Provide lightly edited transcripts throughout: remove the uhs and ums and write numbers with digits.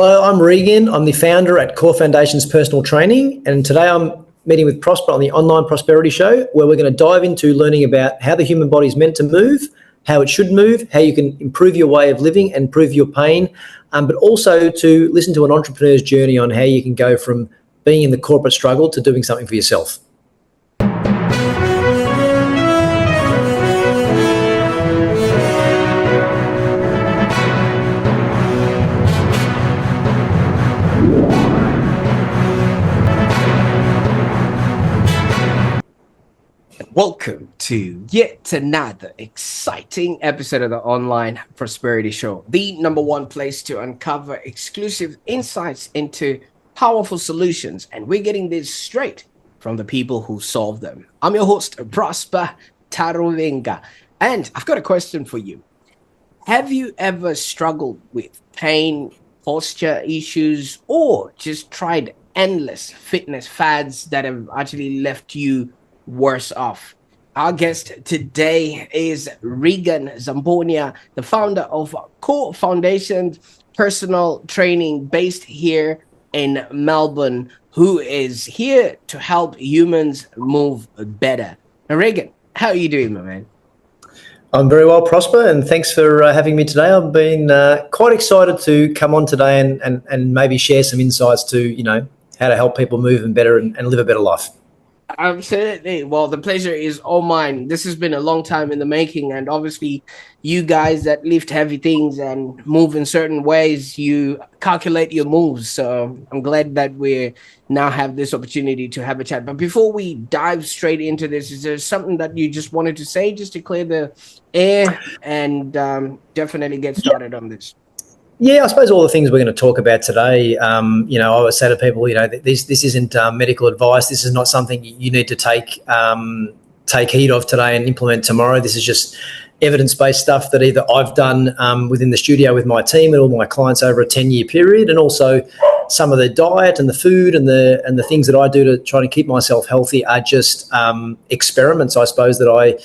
Hello, I'm Regan. I'm the founder at Core Foundations Personal Training, and today I'm meeting with Prosper on the Online Prosperity Show, where we're going to dive into learning about how the human body is meant to move, how it should move, how you can improve your way of living and improve your pain, but also to listen to an entrepreneur's journey on how you can go from being in the corporate struggle to doing something for yourself. Welcome to yet another exciting episode of the Online Prosperity Show, the number one place to uncover exclusive insights into powerful solutions. And we're getting this straight from the people who solve them. I'm your host, Prosper Taruvinga, and I've got a question for you. Have you ever struggled with pain, posture issues, or just tried endless fitness fads that have actually left you worse off? Our guest today is Regan Zampogna, the founder of Core Foundations Personal Training based here in Melbourne, who is here to help humans move better. Now, Regan, how are you doing, my man? I'm very well, Prosper, and thanks for having me today. I've been quite excited to come on today and maybe share some insights to, how to help people move and better and live a better life. Absolutely. Well, the pleasure is all mine. This has been a long time in the making, and obviously you guys that lift heavy things and move in certain ways, you calculate your moves. So I'm glad that we now have this opportunity to have a chat. But before we dive straight into this, is there something that you just wanted to say just to clear the air and definitely get started on this? Yeah, I suppose all the things we're going to talk about today, I always say to people, this isn't medical advice. This is not something you need to take heed of today and implement tomorrow. This is just evidence-based stuff that either I've done within the studio with my team and all my clients over a 10-year period, and also some of the diet and the food and the things that I do to try to keep myself healthy are just experiments, I suppose, that I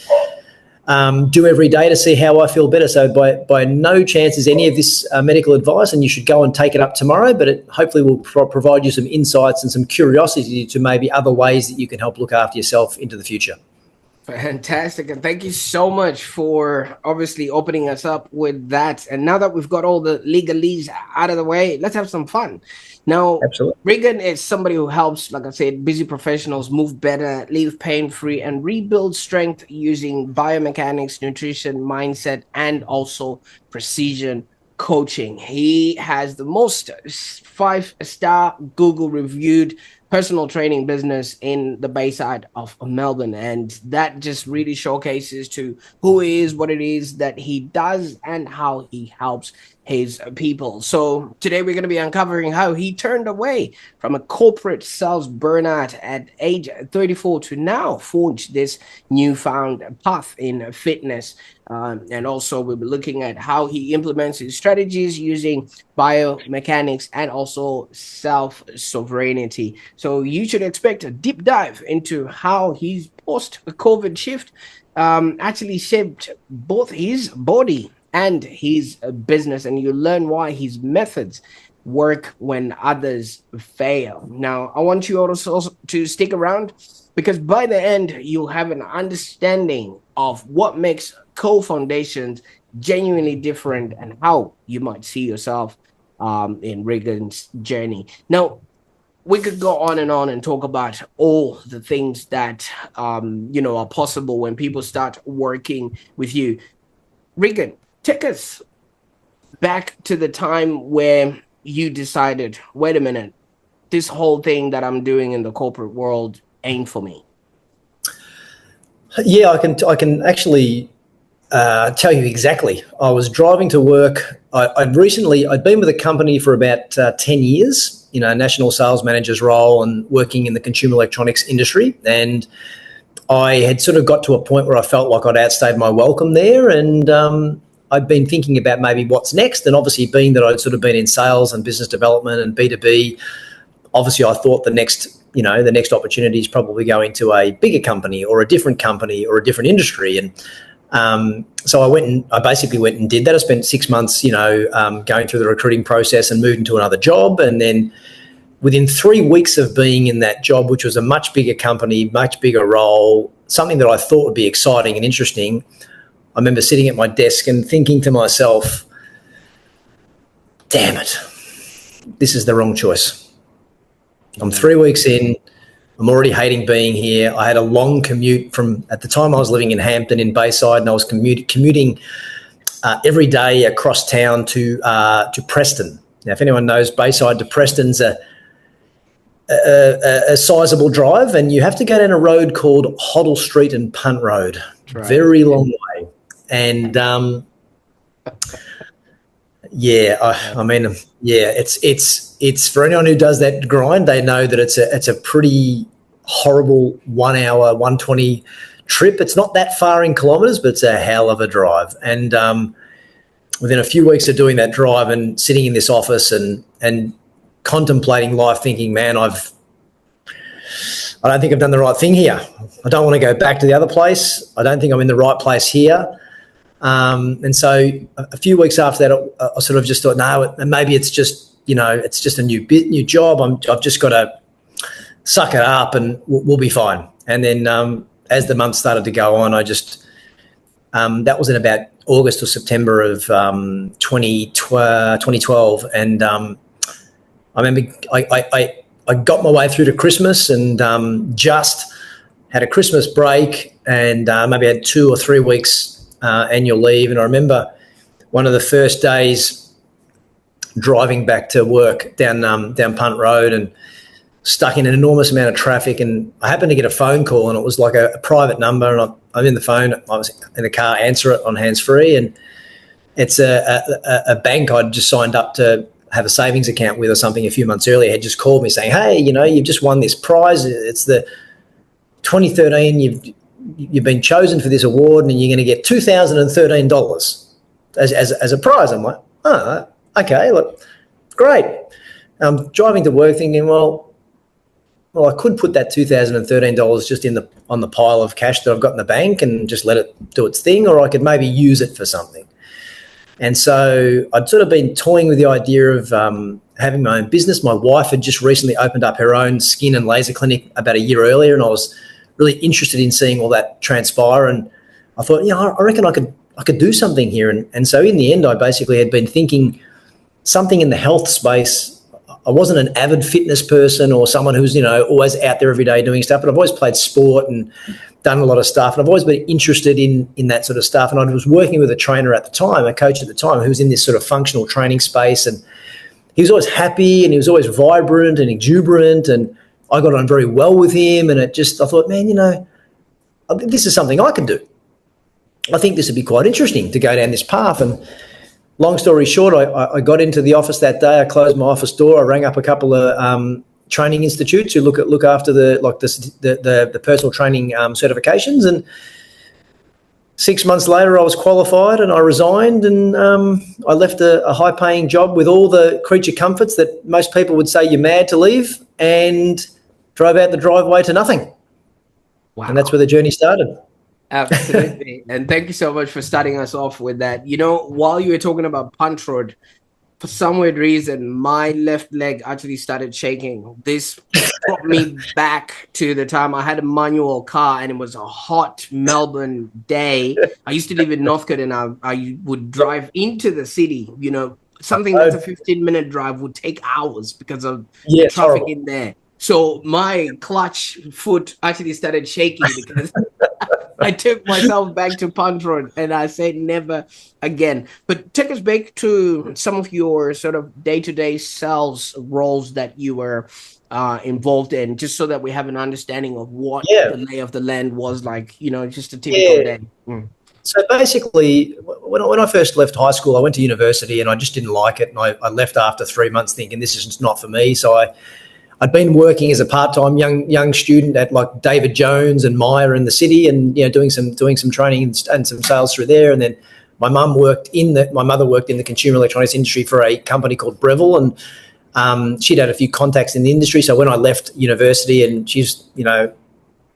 do every day to see how I feel better. So by no chance is any of this medical advice, and you should go and take it up tomorrow, but it hopefully will provide you some insights and some curiosity to maybe other ways that you can help look after yourself into the future. Fantastic. And thank you so much for obviously opening us up with that. And now that we've got all the legalese out of the way, let's have some fun. Now, absolutely. Regan is somebody who helps, like I said, busy professionals move better, live pain-free, and rebuild strength using biomechanics, nutrition, mindset, and also precision coaching. He has the most 5-star Google reviewed personal training business in the Bayside of Melbourne, and that just really showcases to who he is, what it is that he does, and how he helps his people. So today we're going to be uncovering how he turned away from a corporate sales burnout at age 34 to now forge this newfound path in fitness. And also we'll be looking at how he implements his strategies using biomechanics and also self-sovereignty. So you should expect a deep dive into how his post-COVID shift actually shaped both his body and his business, and you learn why his methods work when others fail. Now, I want you also to stick around, because by the end, you'll have an understanding of what makes Core Foundations genuinely different and how you might see yourself in Regan's journey. Now, we could go on and talk about all the things that, are possible when people start working with you. Regan, take us back to the time where you decided, wait a minute, this whole thing that I'm doing in the corporate world ain't for me. Yeah, I can actually tell you exactly. I was driving to work. I'd been with a company for about 10 years, national sales manager's role and working in the consumer electronics industry. And I had sort of got to a point where I felt like I'd outstayed my welcome there, and I'd been thinking about maybe what's next. And obviously, being that I'd sort of been in sales and business development and B2B, obviously I thought the next opportunity is probably going to a bigger company or a different industry. And So I basically went and did that. I spent 6 months, going through the recruiting process and moved into another job. And then within 3 weeks of being in that job, which was a much bigger company, much bigger role, something that I thought would be exciting and interesting, I remember sitting at my desk and thinking to myself, damn it, this is the wrong choice. I'm 3 weeks in. I'm already hating being here. I had a long commute from, at the time I was living in Hampton in Bayside, and I was commuting every day across town to Preston. Now, if anyone knows, Bayside to Preston's a sizable drive, and you have to go down a road called Hoddle Street and Punt Road. Right. Very long way. And it's for anyone who does that grind, they know that it's a pretty horrible 1 hour, 120 trip. It's not that far in kilometres, but it's a hell of a drive. And within a few weeks of doing that drive and sitting in this office and contemplating life, thinking, man, I don't think I've done the right thing here. I don't want to go back to the other place. I don't think I'm in the right place here. And so a few weeks after that, I sort of just thought, no, maybe it's just, it's just a new job. I've just got to suck it up and we'll be fine. And then as the months started to go on, I just, that was in about August or September of 2012. And I remember I got my way through to Christmas and just had a Christmas break and maybe had 2 or 3 weeks annual leave. And I remember one of the first days driving back to work down Punt Road and stuck in an enormous amount of traffic. And I happened to get a phone call, and it was like a private number. And I'm in the phone. I was in the car, answer it on hands-free. And it's a bank I'd just signed up to have a savings account with or something a few months earlier had just called me saying, hey, you've just won this prize. It's the 2013, you've been chosen for this award and you're going to get $2,013 as a prize. I'm like, oh, okay, look, great. I'm driving to work thinking, well, I could put that $2,013 just on the pile of cash that I've got in the bank and just let it do its thing, or I could maybe use it for something. And so I'd sort of been toying with the idea of having my own business. My wife had just recently opened up her own skin and laser clinic about a year earlier, and I was really interested in seeing all that transpire. And I thought, I reckon I could do something here. And so in the end, I basically had been thinking something in the health space. I wasn't an avid fitness person or someone who's, always out there every day doing stuff, but I've always played sport and done a lot of stuff. And I've always been interested in that sort of stuff. And I was working with a trainer at the time, a coach at the time, who was in this sort of functional training space. And he was always happy and he was always vibrant and exuberant. And I got on very well with him. And I thought, man, this is something I can do. I think this would be quite interesting to go down this path. And long story short, I got into the office that day. I closed my office door. I rang up a couple of training institutes who look after the personal training certifications. And 6 months later, I was qualified and I resigned and I left a high-paying job with all the creature comforts that most people would say you're mad to leave, and drove out the driveway to nothing. Wow. And that's where the journey started. Absolutely. And thank you so much for starting us off with that. While you were talking about Punt Road, for some weird reason, my left leg actually started shaking. This brought me back to the time I had a manual car and it was a hot Melbourne day. I used to live in Northcote and I would drive into the city. Something that's a 15-minute drive would take hours because of the traffic in there. So my clutch foot actually started shaking because I took myself back to Punt Road and I said never again. But take us back to some of your sort of day-to-day sales roles that you were involved in, just so that we have an understanding of what the lay of the land was like, just a typical day. Mm. So basically, when I first left high school, I went to university and I just didn't like it. And I left after 3 months thinking this is not for me. So I'd been working as a part-time young student at like David Jones and M.E.D.I.A in the city, and doing some training and some sales through there. And then my mother worked in the consumer electronics industry for a company called Breville, and she'd had a few contacts in the industry. So when I left university, and she's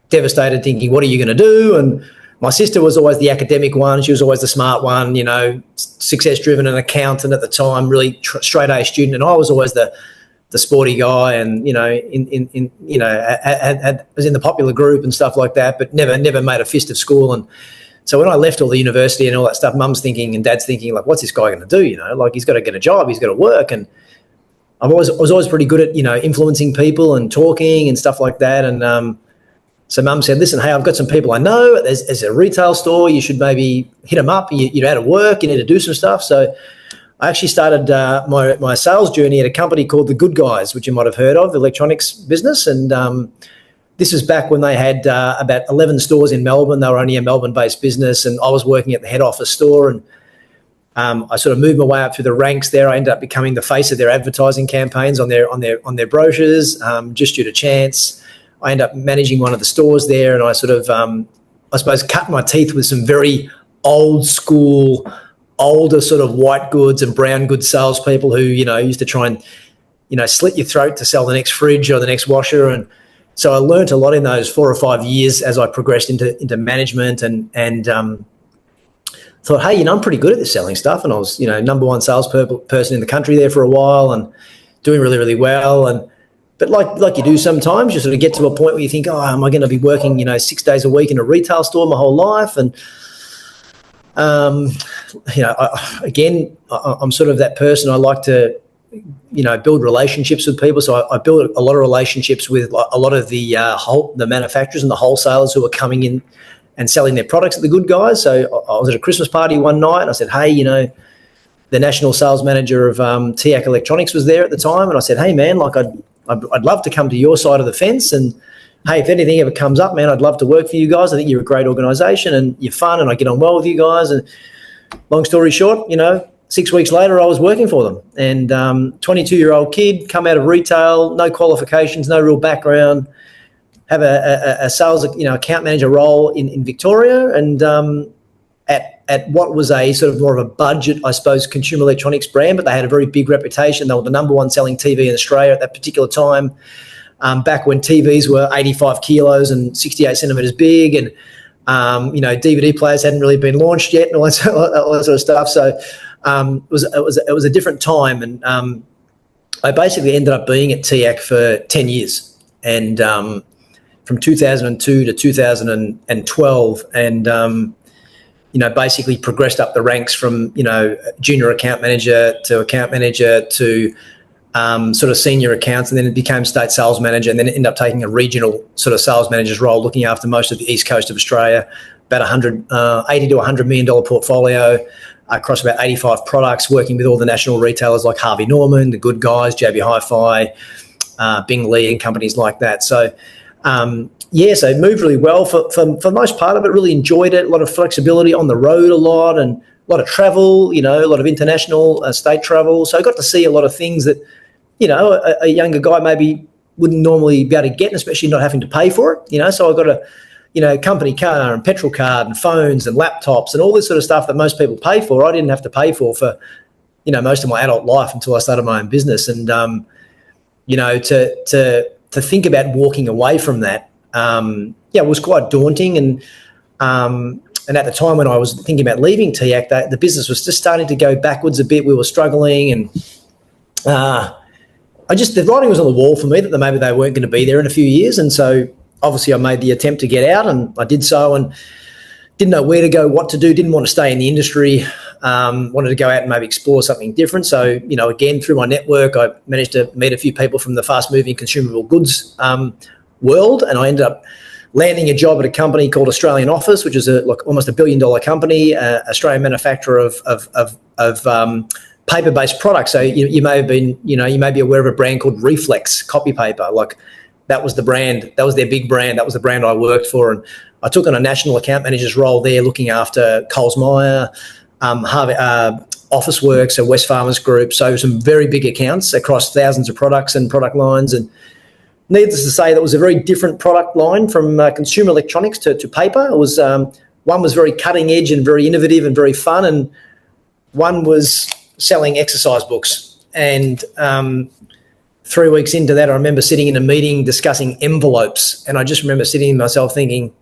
devastated, thinking, "What are you going to do?" And My sister was always the academic one. She was always the smart one, success-driven, an accountant at the time, really straight-A student. And I was always the sporty guy, and was in the popular group and stuff like that, but never made a fist of school. And so when I left all the university and all that stuff, Mum's thinking and Dad's thinking, like, what's this guy going to do? Like, he's got to get a job, he's got to work. And I was always pretty good at influencing people and talking and stuff like that. And so Mum said, listen, hey, I've got some people I know. There's a retail store. You should maybe hit them up. You're out of work. You need to do some stuff. So I actually started my sales journey at a company called The Good Guys, which you might have heard of, the electronics business. And this was back when they had about 11 stores in Melbourne. They were only a Melbourne-based business, and I was working at the head office store. And I sort of moved my way up through the ranks there. I ended up becoming the face of their advertising campaigns on their brochures, just due to chance. I ended up managing one of the stores there, and I sort of, I suppose, cut my teeth with some very old school, older sort of white goods and brown goods salespeople who, used to try and, slit your throat to sell the next fridge or the next washer. And so I learned a lot in those 4 or 5 years as I progressed into management, and thought, hey, I'm pretty good at this selling stuff. And I was, number one salesperson in the country there for a while and doing really, really well. But like you do sometimes, you sort of get to a point where you think, oh, am I going to be working, 6 days a week in a retail store my whole life? And, I'm sort of that person. I like to, build relationships with people. So I built a lot of relationships with a lot of the manufacturers and the wholesalers who were coming in and selling their products at The Good Guys. So I was at a Christmas party one night and I said, hey, the national sales manager of M.E.D.I.A Electronics was there at the time. And I said, hey, man, like I'd love to come to your side of the fence. And, hey, if anything ever comes up, man, I'd love to work for you guys. I think you're a great organisation and you're fun and I get on well with you guys. And long story short, 6 weeks later, I was working for them. And 22-year-old kid, come out of retail, no qualifications, no real background, have a sales, account manager role in Victoria, and at what was a sort of more of a budget, I suppose, consumer electronics brand, but they had a very big reputation. They were the number one selling TV in Australia at that particular time, back when TVs were 85 kilos and 68 centimetres big, and DVD players hadn't really been launched yet, and all that sort of stuff. So it was a different time, and I basically ended up being at TEAC for 10 years, and from 2002 to 2012, and basically progressed up the ranks from junior account manager to sort of senior accounts, and then it became state sales manager, and then ended up taking a regional sort of sales manager's role, looking after most of the east coast of Australia, about $80 to $100 million portfolio across about 85 products, working with all the national retailers like Harvey Norman, The Good Guys, JB Hi-Fi, Bing Lee, and companies like that. So so it moved really well for the most part of it. Really enjoyed it. A lot of flexibility on the road, a lot of travel. A lot of international state travel. So I got to see a lot of things that a younger guy maybe wouldn't normally be able to get, especially not having to pay for it. So I got a company car and petrol card and phones and laptops and all this sort of stuff that most people pay for. I didn't have to pay for most of my adult life until I started my own business. And to think about walking away from that, it was quite daunting. And at the time when I was thinking about leaving TEAC, the business was just starting to go backwards a bit. We were struggling, and the writing was on the wall for me that maybe they weren't going to be there in a few years. And so obviously I made the attempt to get out, and I did so, and didn't know where to go, what to do, didn't want to stay in the industry, wanted to go out and maybe explore something different. So, again, through my network, I managed to meet a few people from the fast-moving consumable goods world, and I ended up landing a job at a company called Australian Office, which is almost $1 billion company, Australian manufacturer of paper-based products. So you may be aware of a brand called Reflex copy paper. That was the brand. That was their big brand. That was the brand I worked for, and I took on a national account manager's role there, looking after Coles Myer, Officeworks, so West Farmers Group. So some very big accounts across thousands of products and product lines. And needless to say, that was a very different product line from consumer electronics to paper. It was one was very cutting edge and very innovative and very fun, and one was selling exercise books. And 3 weeks into that, I remember sitting in a meeting discussing envelopes, and I just remember sitting in myself thinking,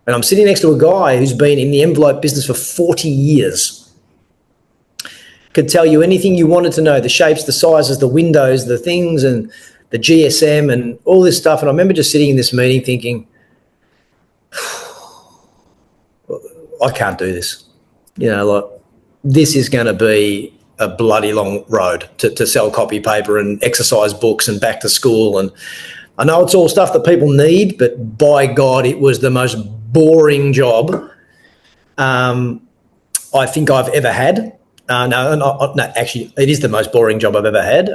And I'm sitting next to a guy who's been in the envelope business for 40 years. Could tell you anything you wanted to know, the shapes, the sizes, the windows, the things, and the GSM and all this stuff. And I remember just sitting in this meeting thinking, I can't do this. Like, this is going to be a bloody long road to sell copy paper and exercise books and back to school. And I know it's all stuff that people need, but by God, it was the most boring job I think I've ever had. No, actually, it is the most boring job I've ever had.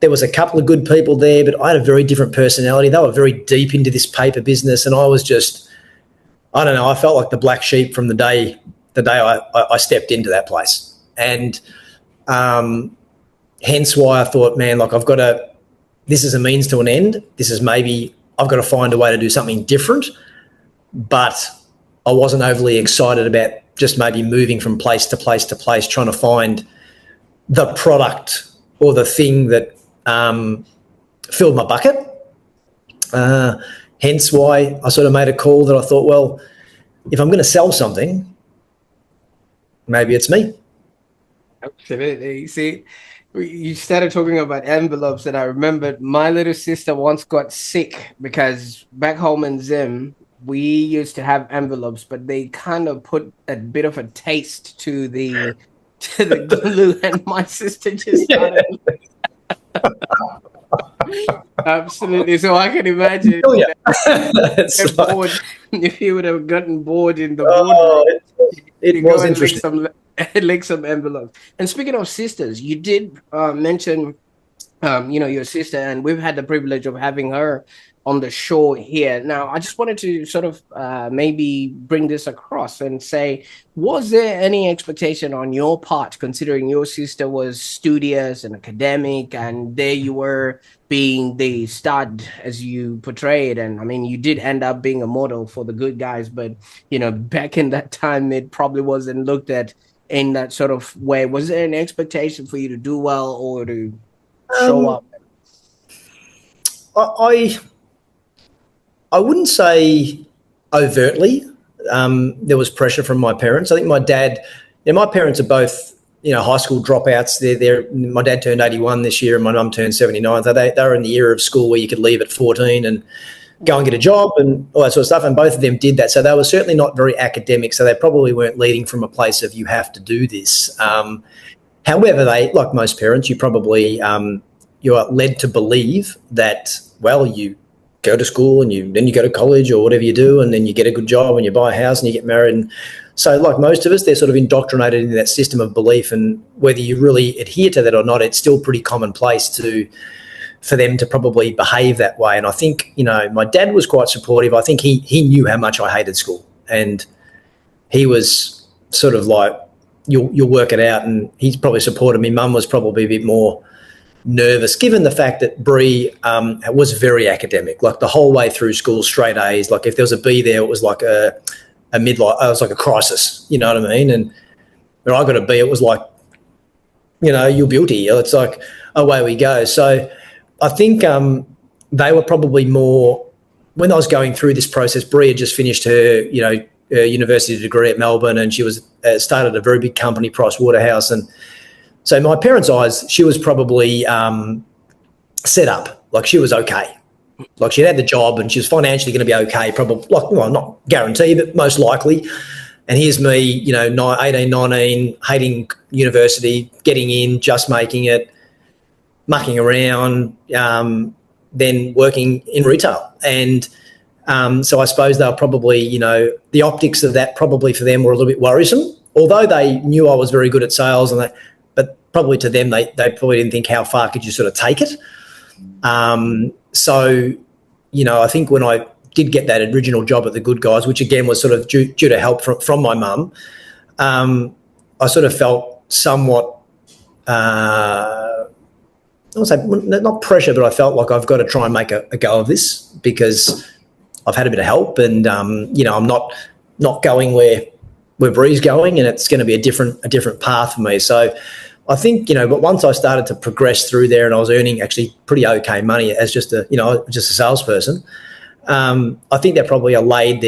There was a couple of good people there, but I had a very different personality. They were very deep into this paper business, and I was just, I don't know, I felt like the black sheep from the day I stepped into that place. And hence why I thought, man, like this is a means to an end. This is maybe I've got to find a way to do something different. But I wasn't overly excited about just maybe moving from place to place to place, trying to find the product or the thing that filled my bucket. Hence why I sort of made a call that I thought, well, if I'm going to sell something, maybe it's me. Absolutely. You see, you started talking about envelopes, and I remembered my little sister once got sick because back home in Zim, we used to have envelopes, but they kind of put a bit of a taste to the glue, and my sister just started. Absolutely. So I can imagine if you would have gotten bored in the boardroom, it was interesting. Lick some envelopes. And speaking of sisters, you did mention, your sister, and we've had the privilege of having her on the show here. Now, I just wanted to sort of maybe bring this across and say, was there any expectation on your part, considering your sister was studious and academic, and there you were being the stud as you portrayed? And I mean, you did end up being a model for the good guys, but, back in that time, it probably wasn't looked at in that sort of way. Was there an expectation for you to do well or to show up? I wouldn't say overtly. There was pressure from my parents. I think my dad, my parents are both, high school dropouts. My dad turned 81 this year and my mum turned 79. So they were in the era of school where you could leave at 14 and go and get a job and all that sort of stuff. And both of them did that. So they were certainly not very academic. So they probably weren't leading from a place of you have to do this. However, like most parents, you probably, you are led to believe that, well, you go to school and then you go to college or whatever you do, and then you get a good job and you buy a house and you get married. And so like most of us, they're sort of indoctrinated into that system of belief, and whether you really adhere to that or not, it's still pretty commonplace for them to probably behave that way. And I think, my dad was quite supportive. I think he knew how much I hated school, and he was sort of like, you'll work it out, and he's probably supported me. Mum was probably a bit more nervous, given the fact that Bri was very academic, like the whole way through school, straight A's. Like if there was a B there, it was like a midlife, it was like a crisis, you know what I mean? And when I got a B, it was like, you're guilty. It's like, away we go. So I think they were probably more, when I was going through this process, Bri had just finished her, her university degree at Melbourne, and she was started a very big company, Price Waterhouse, and so in my parents' eyes, she was probably set up, like she was okay. Like she'd had the job and she was financially going to be okay, probably, not guarantee, but most likely. And here's me, 18, 19, hating university, getting in, just making it, mucking around, then working in retail. And so I suppose they were probably, the optics of that probably for them were a little bit worrisome, although they knew I was very good at sales, and but probably to them, they probably didn't think how far could you sort of take it. So, I think when I did get that original job at the Good Guys, which again was sort of due to help from my mum, I sort of felt somewhat, I won't say not pressure, but I felt like I've got to try and make a go of this because I've had a bit of help, and I'm not going where Bri's going, and it's going to be a different path for me. So I think, but once I started to progress through there and I was earning actually pretty okay money as just a salesperson, I think that probably allayed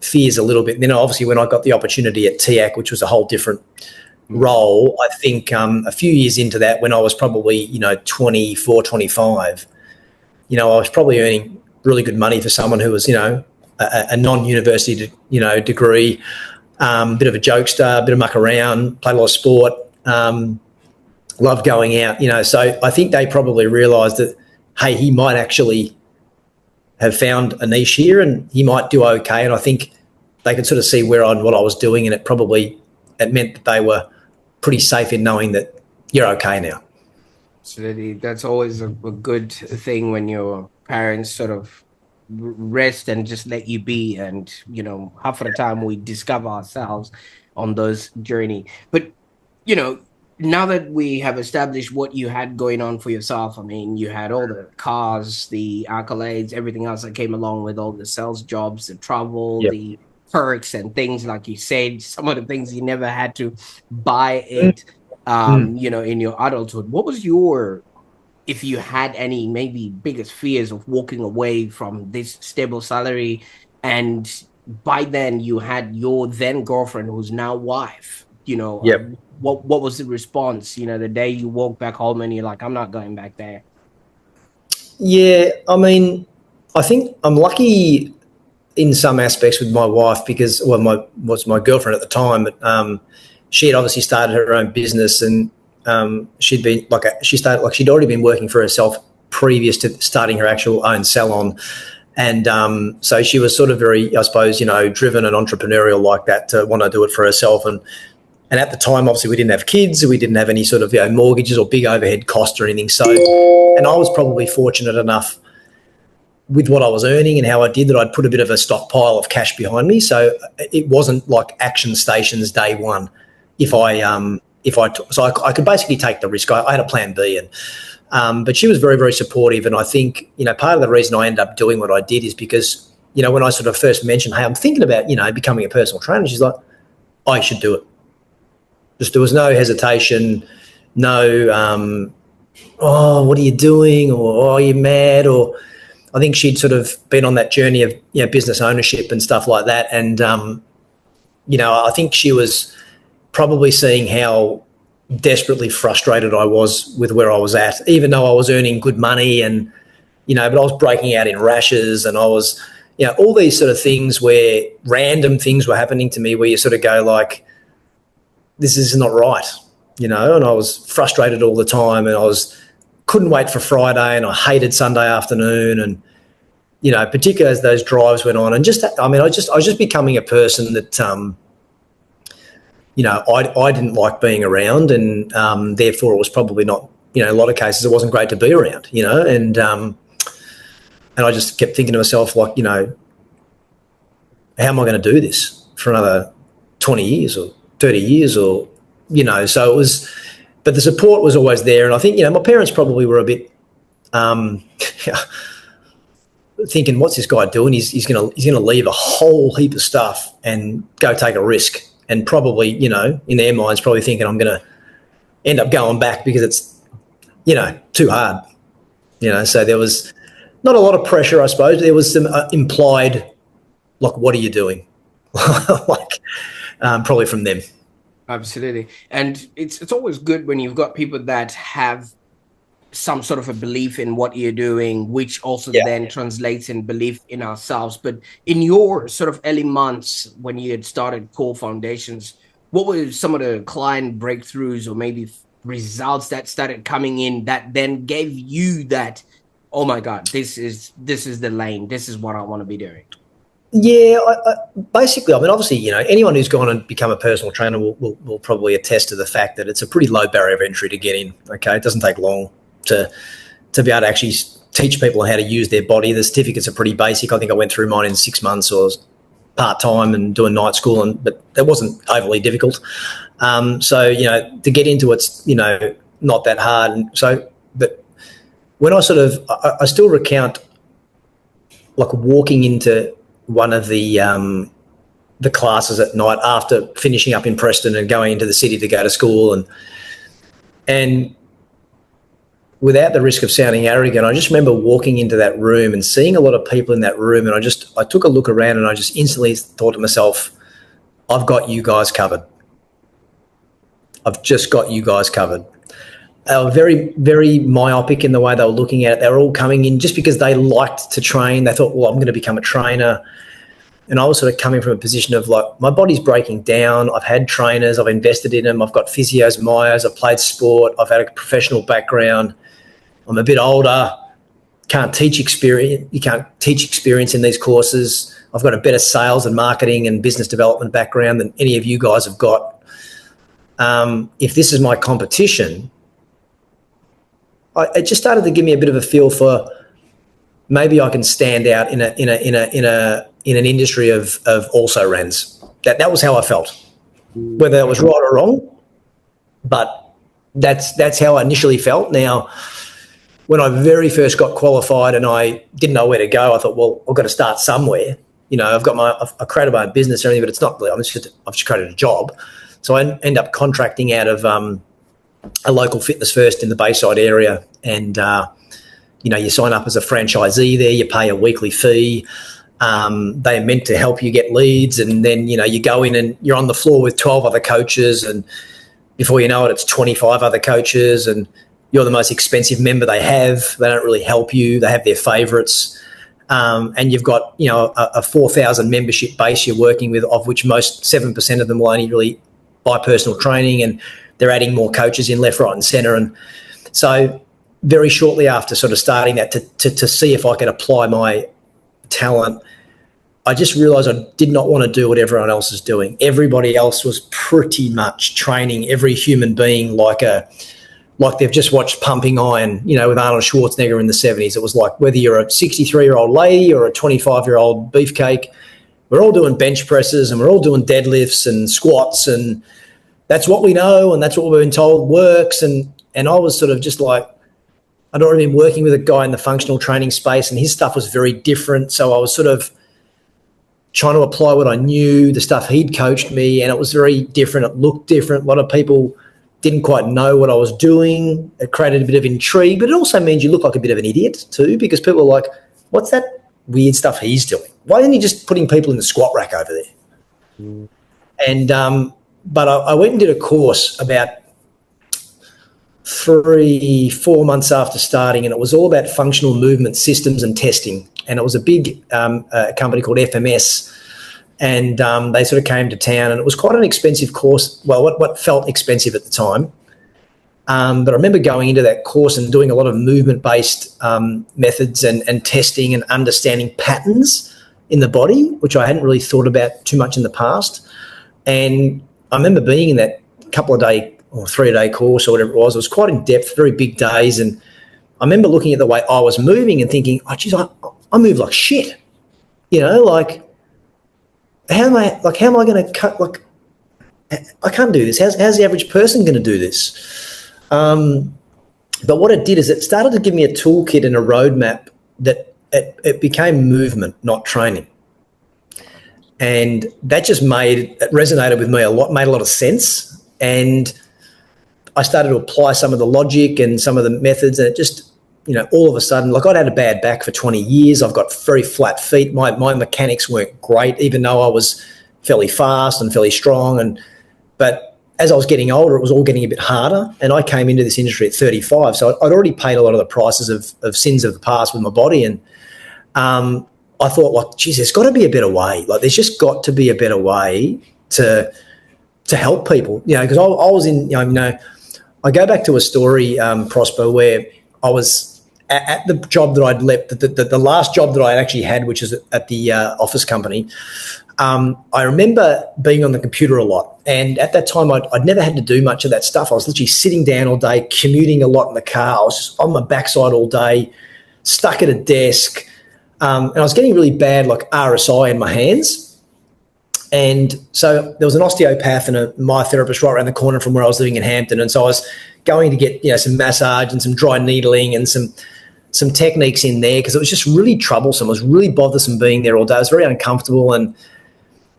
fears a little bit. And then obviously when I got the opportunity at TIAC, which was a whole different role, I think a few years into that, when I was probably, 24, 25, I was probably earning really good money for someone who was, a non-university, degree, bit of a jokester, bit of muck around, played a lot of sport, loved going out, So I think they probably realised that, hey, he might actually have found a niche here and he might do okay. And I think they could sort of see what I was doing, and it meant that they were pretty safe in knowing that you're okay now. Absolutely. That's always a good thing when your parents sort of rest and just let you be. And, half of the time we discover ourselves on those journey. But, now that we have established what you had going on for yourself, I mean, you had all the cars, the accolades, everything else that came along with all the sales jobs, the travel, the perks and things, like you said, some of the things you never had to buy it, in your adulthood. What was if you had any maybe biggest fears of walking away from this stable salary? And by then you had your then girlfriend, who's now wife, what was the response, the day you walked back home and you're like, I'm not going back there? Yeah, I mean, I think I'm lucky in some aspects with my wife because, was my girlfriend at the time, but she had obviously started her own business, and she'd already been working for herself previous to starting her actual own salon. And so she was sort of very, I suppose, driven and entrepreneurial like that, to want to do it for herself. And at the time, obviously, we didn't have kids. We didn't have any sort of mortgages or big overhead costs or anything. So, and I was probably fortunate enough with what I was earning and how I did that I'd put a bit of a stockpile of cash behind me. So it wasn't like action stations day one. So I could basically take the risk. I had a plan B, but she was very, very supportive. And I think, part of the reason I ended up doing what I did is because, when I sort of first mentioned, hey, I'm thinking about, becoming a personal trainer, she's like, oh, you should do it. Just, there was no hesitation, no, what are you doing? Or, oh, you're mad? Or I think she'd sort of been on that journey of, business ownership and stuff like that. And, I think she was probably seeing how desperately frustrated I was with where I was at, even though I was earning good money and, but I was breaking out in rashes, and I was, all these sort of things where random things were happening to me where you sort of go like, this is not right, and I was frustrated all the time, and couldn't wait for Friday, and I hated Sunday afternoon, and, particularly as those drives went on, and I was just becoming a person that, I didn't like being around, and therefore it was probably not, in a lot of cases it wasn't great to be around, and I just kept thinking to myself, like, how am I going to do this for another 20 years or 30 years or, so it was, but the support was always there. And I think, my parents probably were a bit thinking, what's this guy doing? He's going to leave a whole heap of stuff and go take a risk. And probably, in their minds, probably thinking I'm going to end up going back because it's, too hard. So there was not a lot of pressure, I suppose. There was some implied, like, what are you doing? Probably from them. Absolutely. And it's always good when you've got people that have some sort of a belief in what you're doing, which also then translates in belief in ourselves. But in your sort of early months when you had started Core Foundations, what were some of the client breakthroughs or maybe results that started coming in that then gave you that, oh my God, this is the lane, this is what I want to be doing? Yeah, basically, obviously, anyone who's gone and become a personal trainer will probably attest to the fact that it's a pretty low barrier of entry to get in. Okay, it doesn't take long to be able to actually teach people how to use their body. The certificates are pretty basic. I think I went through mine in 6 months, or part-time and doing night school, but that wasn't overly difficult. So, to get into it's, not that hard. And so, but when I still recount, like, walking into one of the classes at night after finishing up in Preston and going into the city to go to school, and without the risk of sounding arrogant, I just remember walking into that room and seeing a lot of people in that room, and I took a look around and I just instantly thought to myself, I've got you guys covered. I've just got you guys covered. They were very, very myopic in the way they were looking at it. They were all coming in just because they liked to train. They thought, well, I'm going to become a trainer. And I was sort of coming from a position of like, my body's breaking down. I've had trainers. I've invested in them. I've got physios, myos. I've played sport. I've had a professional background. I'm a bit older. Can't teach experience. You can't teach experience in these courses. I've got a better sales and marketing and business development background than any of you guys have got. If this is my competition, it just started to give me a bit of a feel for maybe I can stand out in an industry of also rans. That was how I felt, whether that was right or wrong, but that's how I initially felt. Now, when I very first got qualified and I didn't know where to go, I thought, well, I've got to start somewhere. You know, I created my own business and everything, but it's not really. I've just created a job, so I end up contracting out of a local Fitness First in the Bayside area, and you sign up as a franchisee there. You pay a weekly fee. They're meant to help you get leads, and then you go in and you're on the floor with 12 other coaches, and before you know it, it's 25 other coaches, and you're the most expensive member they have. They don't really help you. They have their favourites, and you've got a 4,000 membership base you're working with, of which most 7% of them will only really buy personal training, and they're adding more coaches in left, right, and centre. And so, very shortly after sort of starting that to see if I could apply my talent, I just realised I did not want to do what everyone else is doing. Everybody else was pretty much training every human being like they've just watched Pumping Iron, with Arnold Schwarzenegger in the 70s. It was like whether you're a 63-year-old lady or a 25-year-old beefcake, we're all doing bench presses and we're all doing deadlifts and squats, and that's what we know and that's what we've been told works. And I was sort of just like, I'd already been working with a guy in the functional training space, and his stuff was very different. So I was sort of trying to apply what I knew, the stuff he'd coached me, and it was very different. It looked different. A lot of people didn't quite know what I was doing. It created a bit of intrigue, but it also means you look like a bit of an idiot too, because people are like, what's that weird stuff he's doing? Why isn't he just putting people in the squat rack over there? And but I went and did a course about 3-4 months after starting, and it was all about functional movement systems and testing. And it was a big company called FMS, and they sort of came to town, and it was quite an expensive course. Well, what felt expensive at the time. But I remember going into that course and doing a lot of movement-based methods and testing and understanding patterns in the body, which I hadn't really thought about too much in the past. And I remember being in that couple of day or 3-day course or whatever it was. It was quite in depth, very big days. And I remember looking at the way I was moving and thinking, oh, geez, I move like shit. Like, how am I going to cut? Like, I can't do this. How's the average person going to do this? But what it did is it started to give me a toolkit and a roadmap that it became movement, not training. And that just resonated with me a lot, made a lot of sense. And I started to apply some of the logic and some of the methods, and it just, all of a sudden, like, I'd had a bad back for 20 years. I've got very flat feet. My mechanics weren't great, even though I was fairly fast and fairly strong. But as I was getting older, it was all getting a bit harder. And I came into this industry at 35. So I'd already paid a lot of the prices of sins of the past with my body. And I thought, like, geez, there's got to be a better way. Like, there's just got to be a better way to help people, because I was in, I go back to a story, Prosper, where I was at the job that I'd left, the last job that I actually had, which is at the office company. I remember being on the computer a lot. And at that time, I'd never had to do much of that stuff. I was literally sitting down all day, commuting a lot in the car. I was just on my backside all day, stuck at a desk. And I was getting really bad, like, RSI in my hands. And so there was an osteopath and a myotherapist right around the corner from where I was living in Hampton. And so I was going to get, some massage and some dry needling and some techniques in there, because it was just really troublesome. It was really bothersome being there all day. I was very uncomfortable. And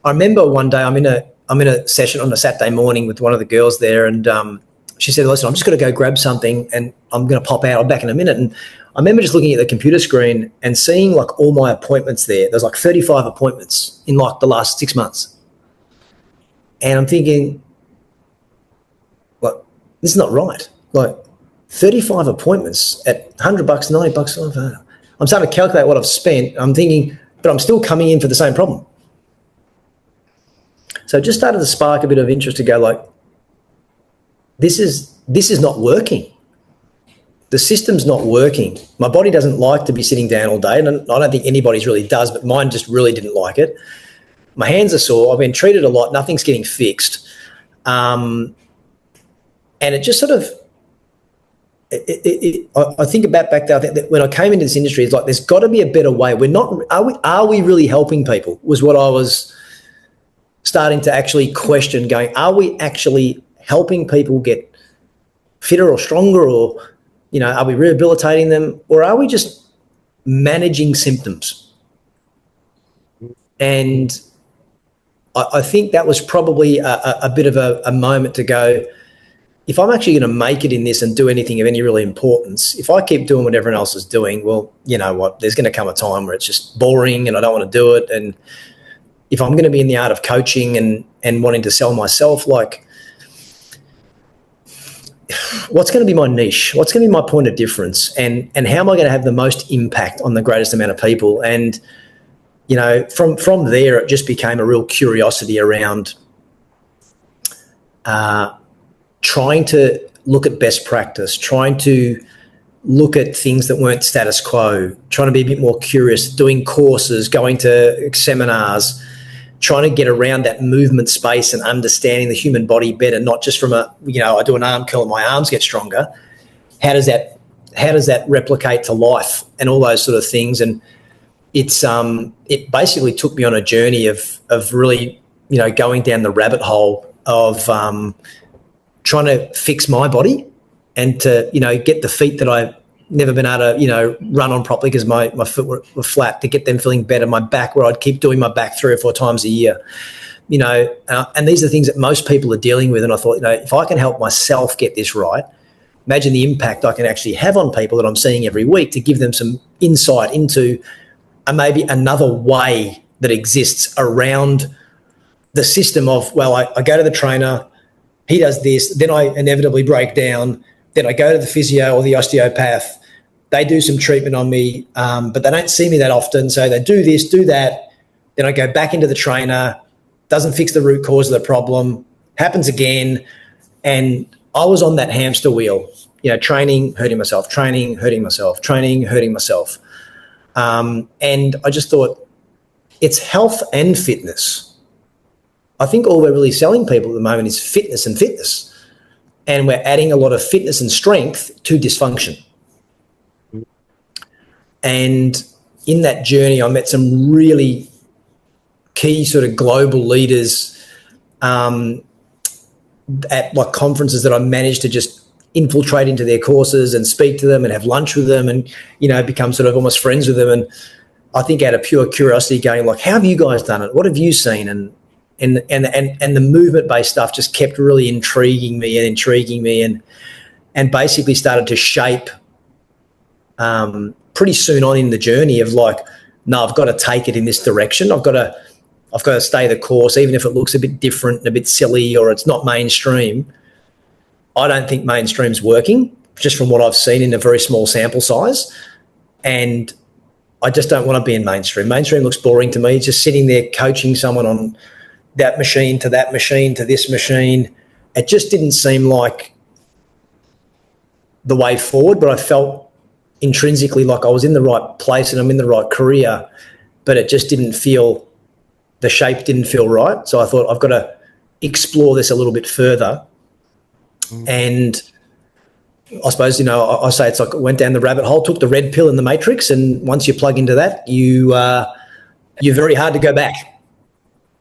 I remember one day I'm in a session on a Saturday morning with one of the girls there, and she said, listen, I'm just going to go grab something and I'm going to pop out. I'm back in a minute. And I remember just looking at the computer screen and seeing like all my appointments there. There's like 35 appointments in like the last 6 months. And I'm thinking, like, this is not right. Like 35 appointments at $100, $90. I'm starting to calculate what I've spent. I'm thinking, but I'm still coming in for the same problem. So it just started to spark a bit of interest to go like, this is not working. The system's not working. My body doesn't like to be sitting down all day, and I don't think anybody's really does, but mine just really didn't like it. My hands are sore. I've been treated a lot. Nothing's getting fixed. And it just sort of, I think about back there, I think that when I came into this industry, it's like, there's got to be a better way. Are we really helping people was what I was starting to actually question, going, are we actually helping people get fitter or stronger, or, you know, are we rehabilitating them, or are we just managing symptoms? And I think that was probably a bit of a moment to go, if I'm actually going to make it in this and do anything of any really importance, if I keep doing what everyone else is doing, well, you know what, there's going to come a time where it's just boring and I don't want to do it. And if I'm going to be in the art of coaching and wanting to sell myself, like, what's going to be my niche? What's going to be my point of difference? And how am I going to have the most impact on the greatest amount of people? And, you know, from there, it just became a real curiosity around trying to look at best practice, trying to look at things that weren't status quo, trying to be a bit more curious, doing courses, going to seminars, trying to get around that movement space and understanding the human body better, not just from a, you know, I do an arm curl and my arms get stronger. How does that replicate to life and all those sort of things? And it basically took me on a journey of really, you know, going down the rabbit hole of trying to fix my body and to, you know, get the feet that I've never been able to, you know, run on properly because my foot were flat, to get them feeling better. My back, where I'd keep doing my back 3 or 4 times a year, you know, and these are things that most people are dealing with. And I thought, you know, if I can help myself get this right, imagine the impact I can actually have on people that I'm seeing every week, to give them some insight into maybe another way that exists around the system of, well, I go to the trainer, he does this, then I inevitably break down, then I go to the physio or the osteopath, they do some treatment on me, but they don't see me that often, so they do this, do that, then I go back into the trainer, doesn't fix the root cause of the problem, happens again, and I was on that hamster wheel, you know, training, hurting myself, training, hurting myself, training, hurting myself. And I just thought, it's health and fitness. I think all we're really selling people at the moment is fitness and fitness. And we're adding a lot of fitness and strength to dysfunction. And in that journey, I met some really key sort of global leaders at like conferences that I managed to just infiltrate into their courses and speak to them and have lunch with them and, you know, become sort of almost friends with them. And I think out of pure curiosity, going like, how have you guys done it? What have you seen? And the movement-based stuff just kept really intriguing me and basically started to shape pretty soon on in the journey of like, no, I've got to take it in this direction. I've got to stay the course, even if it looks a bit different and a bit silly or it's not mainstream. I don't think mainstream's working, just from what I've seen in a very small sample size. And I just don't want to be in mainstream. Mainstream looks boring to me, just sitting there coaching someone on that machine to that machine to this machine. It just didn't seem like the way forward, but I felt intrinsically like I was in the right place and I'm in the right career, but it just didn't feel, the shape didn't feel right. So I thought, I've got to explore this a little bit further. And I suppose, you know, I say it's like I went down the rabbit hole, took the red pill in the Matrix, and once you plug into that, you're very hard to go back.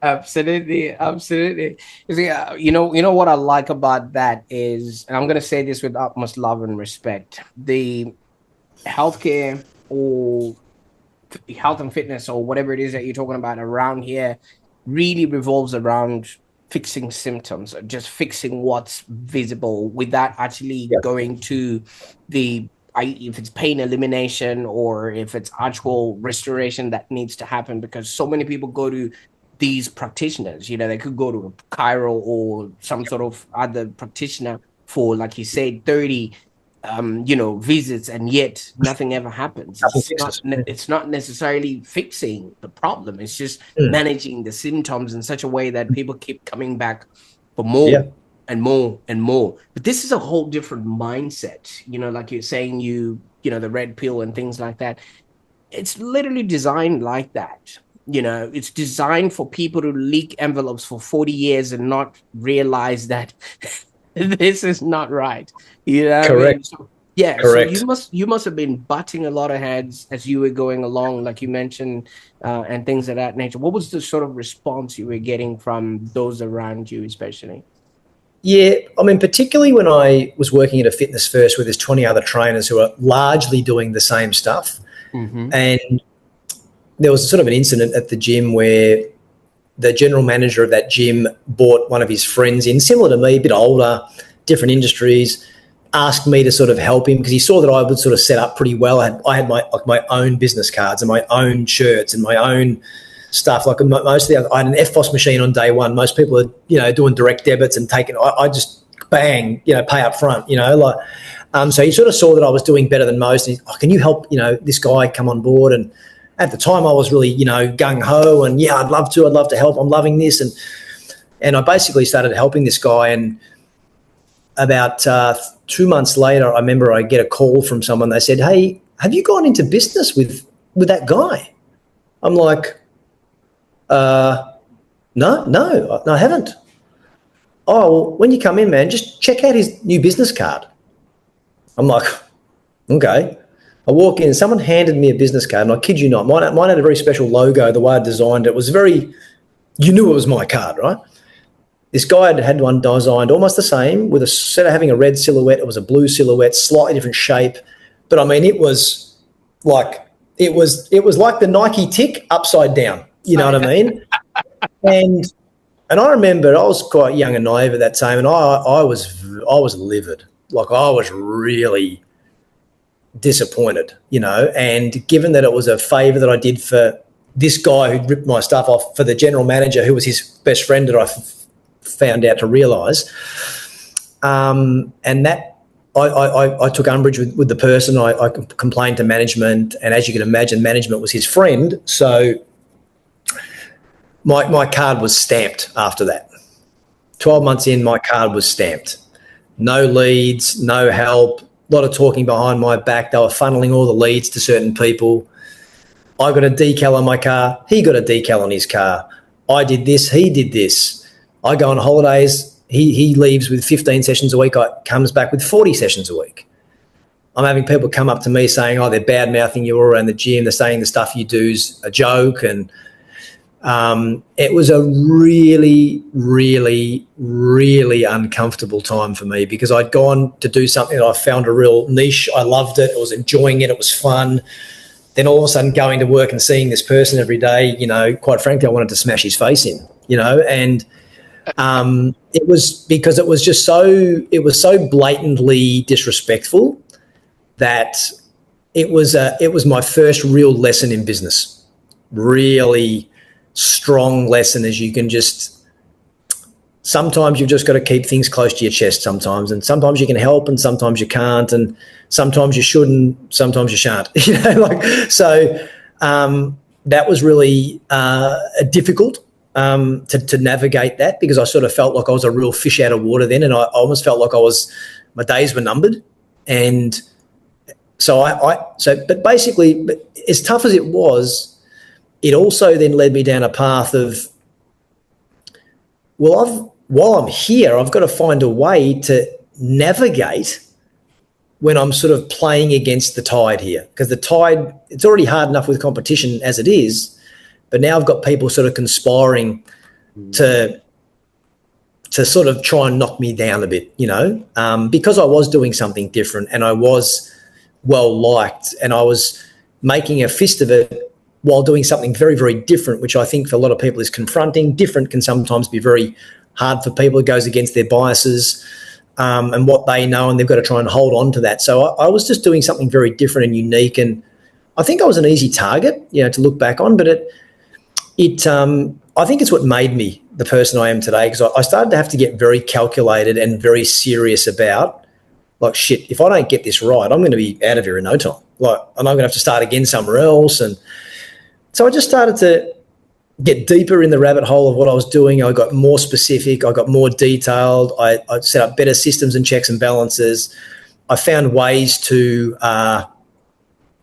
Absolutely. You see, you know what I like about that is, and I'm going to say this with utmost love and respect, the healthcare or health and fitness or whatever it is that you're talking about around here really revolves around fixing symptoms, just fixing what's visible without actually going to if it's pain elimination or if it's actual restoration that needs to happen, because so many people go to these practitioners, they could go to a chiro or some sort of other practitioner for, like you said, 30 visits, and yet nothing ever happens. It's not necessarily fixing the problem. It's just managing the symptoms in such a way that people keep coming back for more and more and more. But this is a whole different mindset, like you're saying, the red pill and things like that. It's literally designed like that. It's designed for people to leak envelopes for 40 years and not realize that this is not right. Correct. I mean? So, correct. So you must have been butting a lot of heads as you were going along, like you mentioned, and things of that nature. What was the sort of response you were getting from those around you, especially? Yeah, I mean, particularly when I was working at a Fitness First where there's 20 other trainers who are largely doing the same stuff. And there was sort of an incident at the gym where the general manager of that gym brought one of his friends in, similar to me, a bit older, different industries, asked me to sort of help him because he saw that I would sort of set up pretty well. I had my own business cards and my own shirts and my own stuff. Like most of I had an FBOS machine on day one. Most people are, doing direct debits and taking. I just bang, pay up front. So he sort of saw that I was doing better than most. And can you help, this guy come on board? And at the time, I was really, gung ho, and I'd love to help. I'm loving this, and I basically started helping this guy. And about 2 months later, I remember I get a call from someone. They said, "Hey, have you gone into business with that guy?" I'm like, No, I haven't. Oh, well, when you come in, man, just check out his new business card. I'm like, okay. I walk in, someone handed me a business card, and I kid you not, mine had a very special logo. The way I designed it was you knew it was my card, right? This guy had one designed almost the same, with instead of having a red silhouette, it was a blue silhouette, slightly different shape. But I mean, it was like the Nike tick upside down. You know what I mean? And I remember I was quite young and naive at that time, and I was livid. Like, I was really disappointed, and given that it was a favour that I did for this guy who ripped my stuff off for the general manager, who was his best friend that I found out to realise, and that I took umbrage with the person. I complained to management, and as you can imagine, management was his friend, so my card was stamped after that. 12 months in, my card was stamped. No leads, no help, a lot of talking behind my back. They were funneling all the leads to certain people. I got a decal on my car. He got a decal on his car. I did this. He did this. I go on holidays. He leaves with 15 sessions a week. I comes back with 40 sessions a week. I'm having people come up to me saying, they're bad-mouthing you all around the gym. They're saying the stuff you do is a joke. And it was a really, really, really uncomfortable time for me, because I'd gone to do something that I found a real niche. I loved it. I was enjoying it. It was fun. Then all of a sudden going to work and seeing this person every day, quite frankly, I wanted to smash his face in, and it was because it was so blatantly disrespectful that it was my first real lesson in business. Really strong lesson, as you can sometimes you've just got to keep things close to your chest sometimes, and sometimes you can help and sometimes you can't, and sometimes you shouldn't, sometimes you shan't, that was really difficult to navigate that, because I sort of felt like I was a real fish out of water then, and I almost felt like my days were numbered. And so but basically, as tough as it was, it also then led me down a path of, while I'm here, I've got to find a way to navigate when I'm sort of playing against the tide here, because the tide, it's already hard enough with competition as it is, but now I've got people sort of conspiring to sort of try and knock me down a bit, because I was doing something different and I was well liked and I was making a fist of it while doing something very, very different, which I think for a lot of people is confronting. Different can sometimes be very hard for people. It goes against their biases and what they know, and they've got to try and hold on to that. So I was just doing something very different and unique, and I think I was an easy target, to look back on, but I think it's what made me the person I am today, because I started to have to get very calculated and very serious about, like, shit, if I don't get this right, I'm going to be out of here in no time. Like, and I'm going to have to start again somewhere else. And so I just started to get deeper in the rabbit hole of what I was doing. I got more specific. I got more detailed. I set up better systems and checks and balances. I found ways to,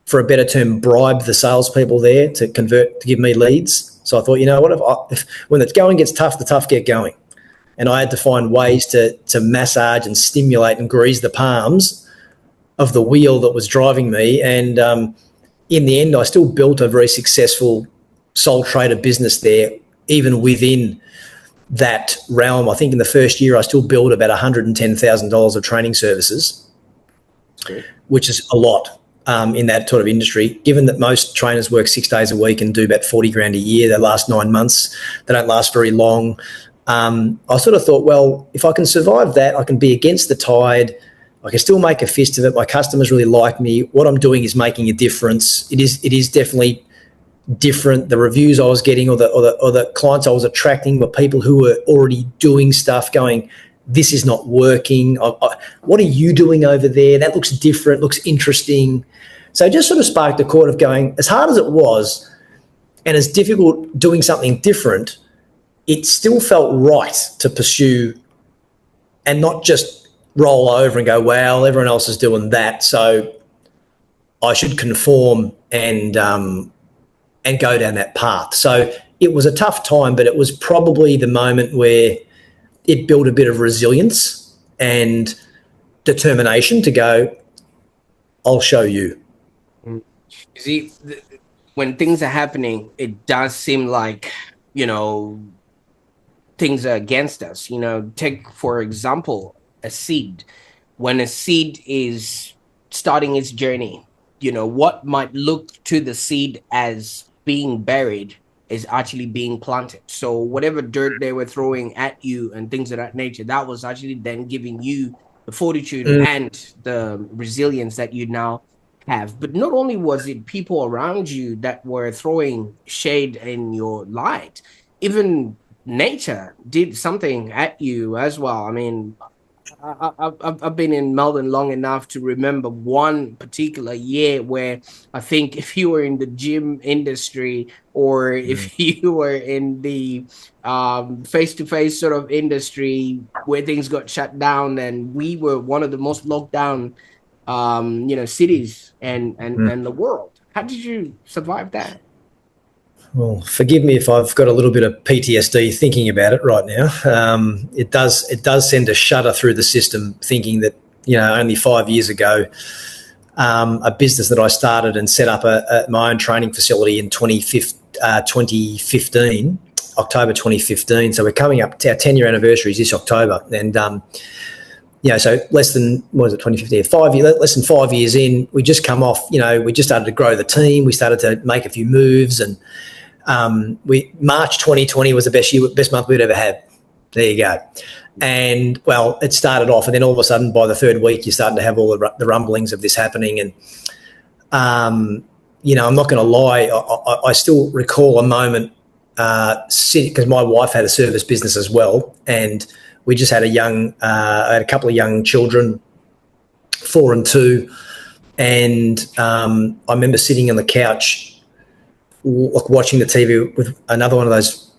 for a better term, bribe the salespeople there to give me leads. So I thought, you know what, if when the going gets tough, the tough get going. And I had to find ways to massage and stimulate and grease the palms of the wheel that was driving me. And in the end, I still built a very successful sole trader business there, even within that realm. I think in the first year, I still built about $110,000 of training services, which is a lot. In that sort of industry, given that most trainers work 6 days a week and do about 40 grand a year, they last 9 months, they don't last very long. I sort of thought, well, if I can survive that, I can be against the tide, I can still make a fist of it. My customers really like me. What I'm doing is making a difference. It is definitely different. The reviews I was getting or the clients I was attracting were people who were already doing stuff, going, this is not working. What are you doing over there? That looks different, looks interesting. So it just sort of sparked a chord of going, as hard as it was and as difficult doing something different, it still felt right to pursue and not just roll over and go, well, everyone else is doing that, so I should conform and go down that path. So it was a tough time, but it was probably the moment where it built a bit of resilience and determination to go, I'll show you. You see, when things are happening, it does seem like, things are against us. Take, for example, a seed. When a seed is starting its journey, what might look to the seed as being buried is actually being planted. So whatever dirt they were throwing at you and things of that nature, that was actually then giving you the fortitude and the resilience that you now have. But not only was it people around you that were throwing shade in your light, even nature did something at you as well. I mean, I've been in Melbourne long enough to remember one particular year where I think if you were in the gym industry or if you were in the face-to-face sort of industry where things got shut down, and we were one of the most locked down, cities and the world. How did you survive that? Well, forgive me if I've got a little bit of PTSD thinking about it right now. It does send a shudder through the system, thinking that, only 5 years ago, a business that I started and set up my own training facility in 2015, October 2015. So we're coming up to our 10-year anniversary this October. And, so less than, 2015? Less than 5 years in, we just come off, we just started to grow the team. We started to make a few moves, and March 2020 was the best month we'd ever had. There you go. And, well, it started off, and then all of a sudden by the third week you're starting to have all the rumblings of this happening. And, I'm not going to lie, I still recall a moment because my wife had a service business as well, and we just had I had a couple of young children, 4 and 2, and I remember sitting on the couch watching the TV with another one of those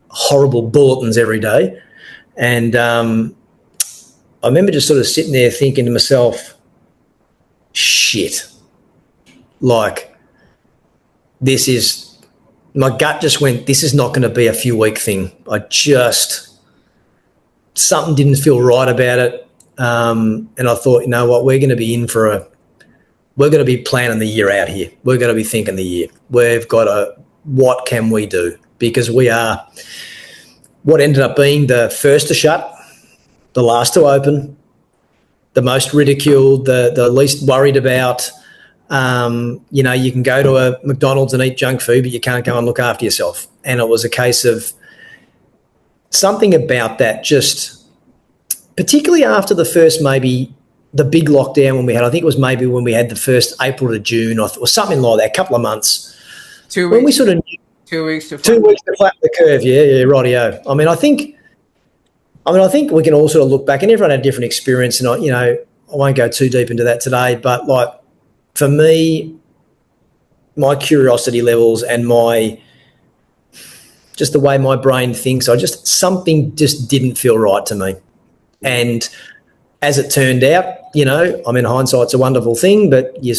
horrible bulletins every day. And I remember just sort of sitting there thinking to myself, shit, like my gut just went, this is not going to be a few week thing. Something didn't feel right about it. And I thought, you know what, we're going to be we're going to be planning the year out here. We're going to be thinking the year. We've got what can we do? Because we are what ended up being the first to shut, the last to open, the most ridiculed, the least worried about. You can go to a McDonald's and eat junk food, but you can't go and look after yourself. And it was a case of something about that just, particularly after the first, maybe the big lockdown when we had, I think it was maybe when we had the first April to June or something like that, a couple of months. 2 weeks. When we sort of 2 weeks to 2 weeks to flatten the curve. Yeah, rightio. I think we can all sort of look back, and everyone had a different experience, and I won't go too deep into that today, but like for me, my curiosity levels and just the way my brain thinks, something just didn't feel right to me. And as it turned out, hindsight's a wonderful thing, but you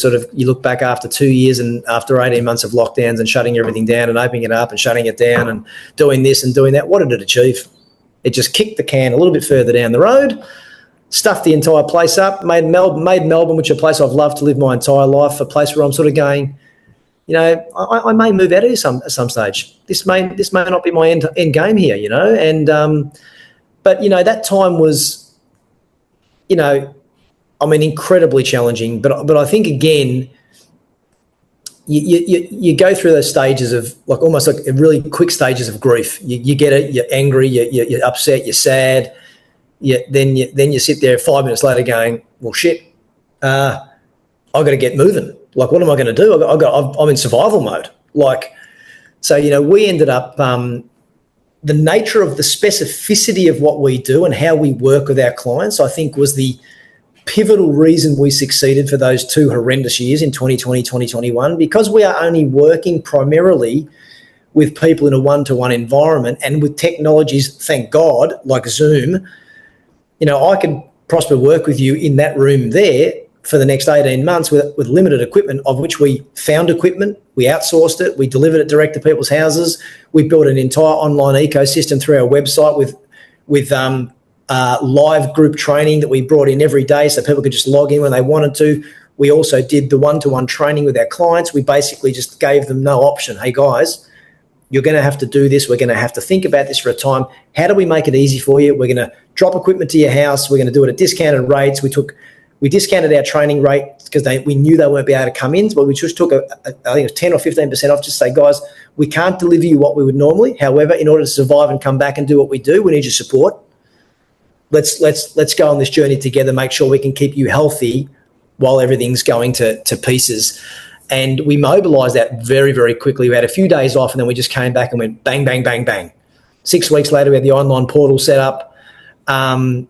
look back after 2 years and after 18 months of lockdowns and shutting everything down and opening it up and shutting it down and doing this and doing that, what did it achieve? It just kicked the can a little bit further down the road, stuffed the entire place up, made Melbourne, which is a place I've loved to live my entire life, a place where I'm sort of going, I may move out of here at some stage. This may not be my end game here, and but that time was, incredibly challenging. But I think again, you go through those stages of almost like really quick stages of grief. You get it, you're angry, you're upset, you're sad. Then you sit there 5 minutes later going, well, shit, I've got to get moving. Like, what am I going to do? I'm in survival mode. So we ended up, the nature of the specificity of what we do and how we work with our clients, I think, was the pivotal reason we succeeded for those 2 horrendous years in 2020, 2021, because we are only working primarily with people in a one-to-one environment and with technologies, thank God, like Zoom. I could, Prosper, work with you in that room there for the next 18 months with limited equipment, of which we found equipment, we outsourced it, we delivered it direct to people's houses, we built an entire online ecosystem through our website with live group training that we brought in every day so people could just log in when they wanted to. We also did the one-to-one training with our clients. We basically just gave them no option. Hey, guys, you're going to have to do this. We're going to have to think about this for a time. How do we make it easy for you? We're going to drop equipment to your house. We're going to do it at discounted rates. We discounted our training rate because we knew they weren't be able to come in, but we just took I think it was 10 or 15% off, just say, guys, we can't deliver you what we would normally. However, in order to survive and come back and do what we do, we need your support. Let's go on this journey together, make sure we can keep you healthy while everything's going to pieces. And we mobilised that very, very quickly. We had a few days off, and then we just came back and went bang, bang, bang, bang. 6 weeks later, we had the online portal set up. And,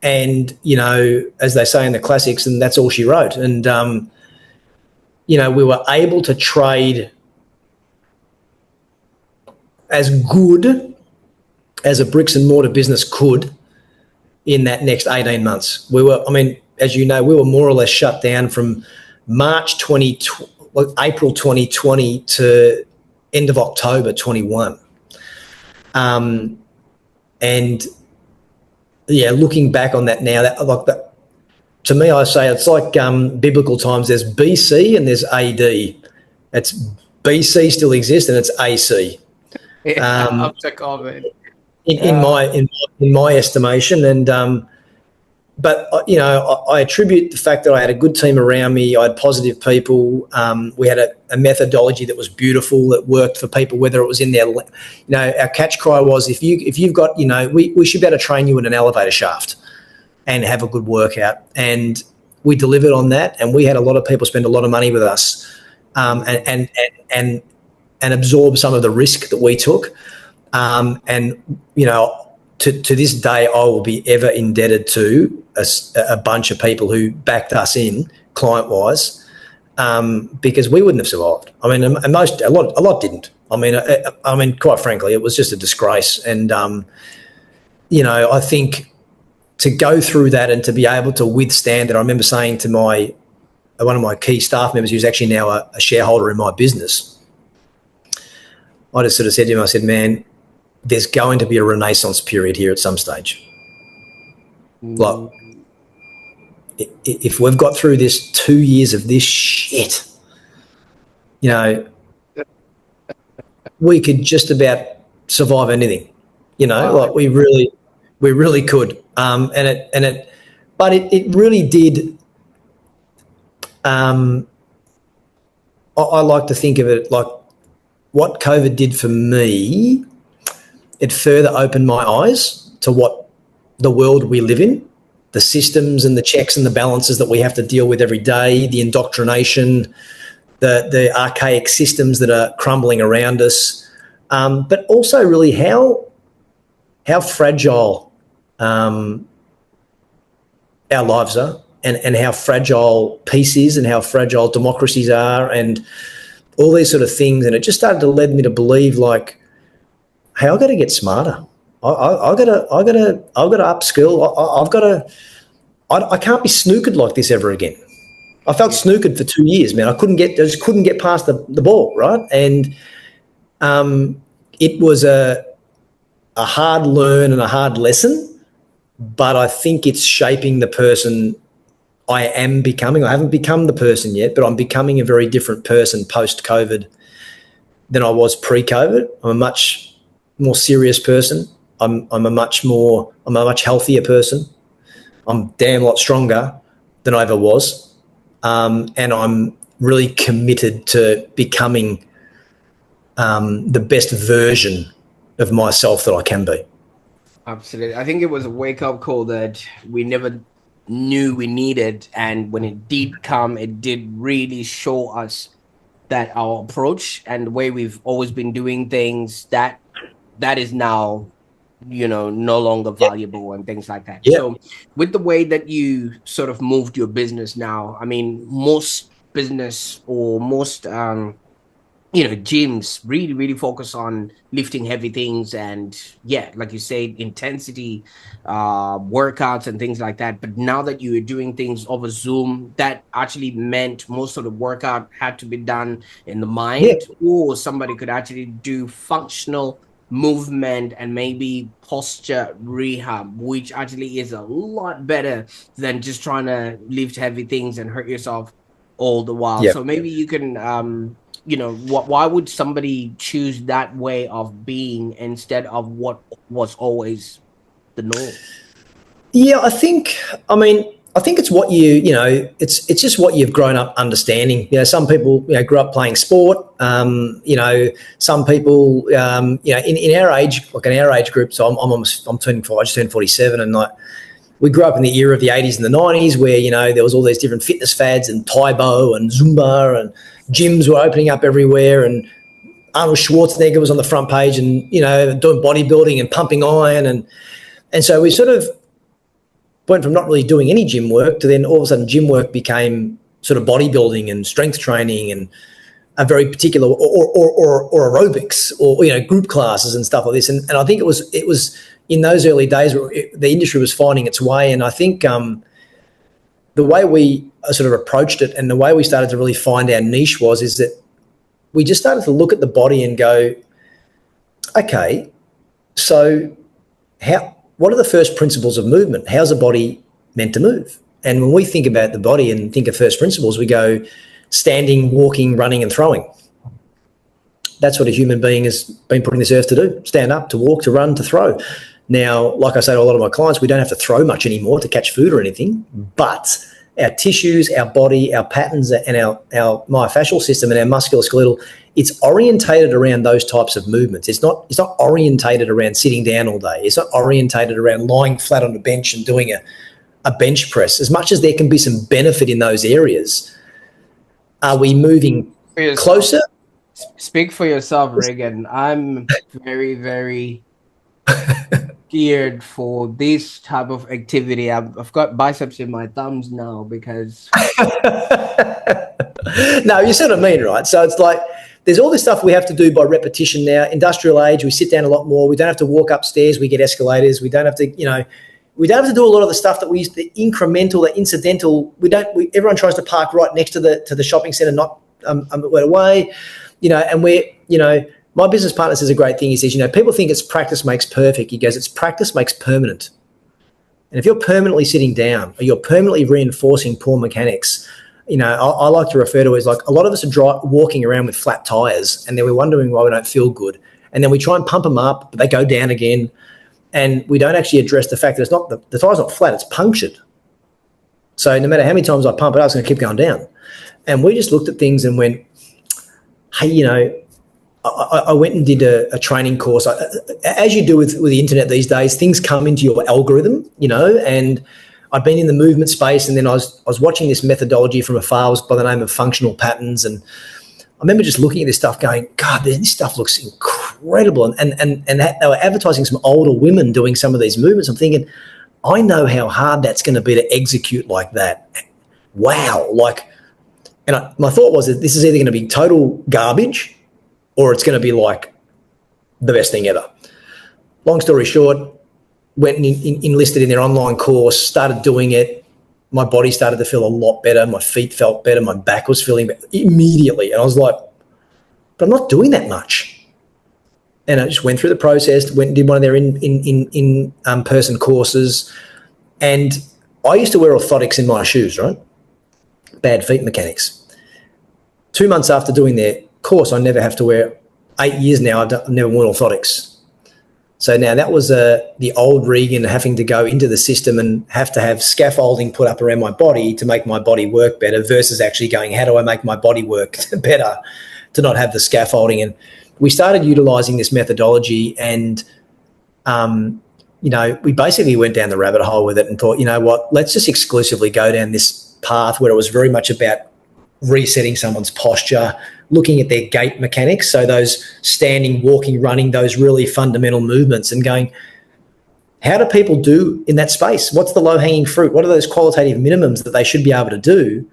as they say in the classics, and that's all she wrote. And, we were able to trade as good as a bricks and mortar business could in that next 18 months. As you know, we were more or less shut down from April 2020 to end of October 21. And yeah, looking back on that now, to me, I say it's like biblical times. There's BC and there's AD. It's BC still exists and it's AC. Up to COVID. In my estimation, and but I attribute the fact that I had a good team around me. I had positive people. We had a methodology that was beautiful, that worked for people, whether it was in their, our catch cry was, if you've got, we should be able to train you in an elevator shaft and have a good workout. And we delivered on that, and we had a lot of people spend a lot of money with us, and absorb some of the risk that we took. To this day, I will be ever indebted to a bunch of people who backed us in client-wise, because we wouldn't have survived. A lot didn't. Quite frankly, it was just a disgrace. And I think to go through that and to be able to withstand it, I remember saying to one of my key staff members, who's actually now a shareholder in my business, I just sort of said to him, I said, man, there's going to be a renaissance period here at some stage. Like, if we've got through this 2 years of this shit, we could just about survive anything. Like we really could. But it really did. I like to think of it like what COVID did for me. it further opened my eyes to what the world we live in, the systems and the checks and the balances that we have to deal with every day, the indoctrination, the archaic systems that are crumbling around us, but also really how fragile our lives are, and how fragile peace is, and how fragile democracies are, and all these sort of things. And it just started to lead me to believe, like, hey, I've got to get smarter. I've got to upskill. I can't be snookered like this ever again. I felt snookered for 2 years, man. I just couldn't get past the ball, right? And it was a hard learn and a hard lesson, but I think it's shaping the person I am becoming. I haven't become the person yet, but I'm becoming a very different person post-COVID than I was pre-COVID. I'm a much more serious person. I'm a much healthier person. I'm a damn lot stronger than I ever was. And I'm really committed to becoming the best version of myself that I can be. Absolutely. I think it was a wake-up call that we never knew we needed, and when it did come, it did really show us that our approach and the way we've always been doing things, that is now, no longer valuable, and things like that. Yeah. So with the way that you sort of moved your business now, I mean, most business or most gyms really, really focus on lifting heavy things and, like you said, intensity, workouts and things like that. But now that you are doing things over Zoom, that actually meant most of the workout had to be done in the mind, or somebody could actually do functional movement and maybe posture rehab, which actually is a lot better than just trying to lift heavy things and hurt yourself all the while. So maybe you can why would somebody choose that way of being instead of what was always the norm? I think it's what it's just what you've grown up understanding. Some people grew up playing sport. Some people in our age, like in our age group. So I'm turning 40. I just turned 47, and like we grew up in the era of the 80s and the 90s, where there was all these different fitness fads and Taibo and Zumba, and gyms were opening up everywhere, and Arnold Schwarzenegger was on the front page, and doing bodybuilding and pumping iron, and so we sort of went from not really doing any gym work to then all of a sudden gym work became sort of bodybuilding and strength training and a very particular or aerobics or group classes and stuff like this. And I think it was in those early days where the industry was finding its way. And I think the way we sort of approached it and the way we started to really find our niche is that we just started to look at the body and go, okay, so what are the first principles of movement? How's the body meant to move? And when we think about the body and think of first principles, we go standing, walking, running, and throwing. That's what a human being has been put on this earth to do: stand up, to walk, to run, to throw. Now, like I say to a lot of my clients, we don't have to throw much anymore to catch food or anything, but our tissues, our body, our patterns, and our myofascial system and our musculoskeletal, it's orientated around those types of movements. It's not orientated around sitting down all day. It's not orientated around lying flat on a bench and doing a bench press. As much as there can be some benefit in those areas, are we moving closer? Speak for yourself, Regan. I'm very, very geared for this type of activity. I've got biceps in my thumbs now because no, you see what I mean, right? So it's like there's all this stuff we have to do by repetition now. Industrial age, we sit down a lot more. We don't have to walk upstairs. We get escalators. We don't have to, we don't have to do a lot of the stuff that we used, the incremental, the incidental. Everyone tries to park right next to the shopping centre, not away, and we're, my business partner says a great thing. He says, people think it's practice makes perfect. He goes, it's practice makes permanent. And if you're permanently sitting down or you're permanently reinforcing poor mechanics, I like to refer to it as like a lot of us are walking around with flat tires, and then we're wondering why we don't feel good. And then we try and pump them up, but they go down again. And we don't actually address the fact that it's not the tire's not flat, it's punctured. So no matter how many times I pump it up, it's going to keep going down. And we just looked at things and went, hey, I went and did a training course. As you do with the internet these days, things come into your algorithm, and I'd been in the movement space, and then I was watching this methodology from afar. It was by the name of functional patterns, and I remember just looking at this stuff going, God, this stuff looks incredible. And they were advertising some older women doing some of these movements. I'm thinking, I know how hard that's going to be to execute like that. Wow. My thought was that this is either going to be total garbage or it's going to be like the best thing ever. Long story short, went and enlisted in their online course, started doing it. My body started to feel a lot better. My feet felt better. My back was feeling better immediately. And I was like, but I'm not doing that much. And I just went through the process, went and did one of their in-person courses. And I used to wear orthotics in my shoes, right? Bad feet mechanics. 2 months after doing their course, I never have to wear, 8 years now, I've never worn orthotics. So now that was the old Regan having to go into the system and have to have scaffolding put up around my body to make my body work better versus actually going, how do I make my body work better to not have the scaffolding? And we started utilizing this methodology and, we basically went down the rabbit hole with it and thought, you know what, let's just exclusively go down this path where it was very much about resetting someone's posture, looking at their gait mechanics, so those standing, walking, running, those really fundamental movements, and going, how do people do in that space? What's the low-hanging fruit? What are those qualitative minimums that they should be able to do?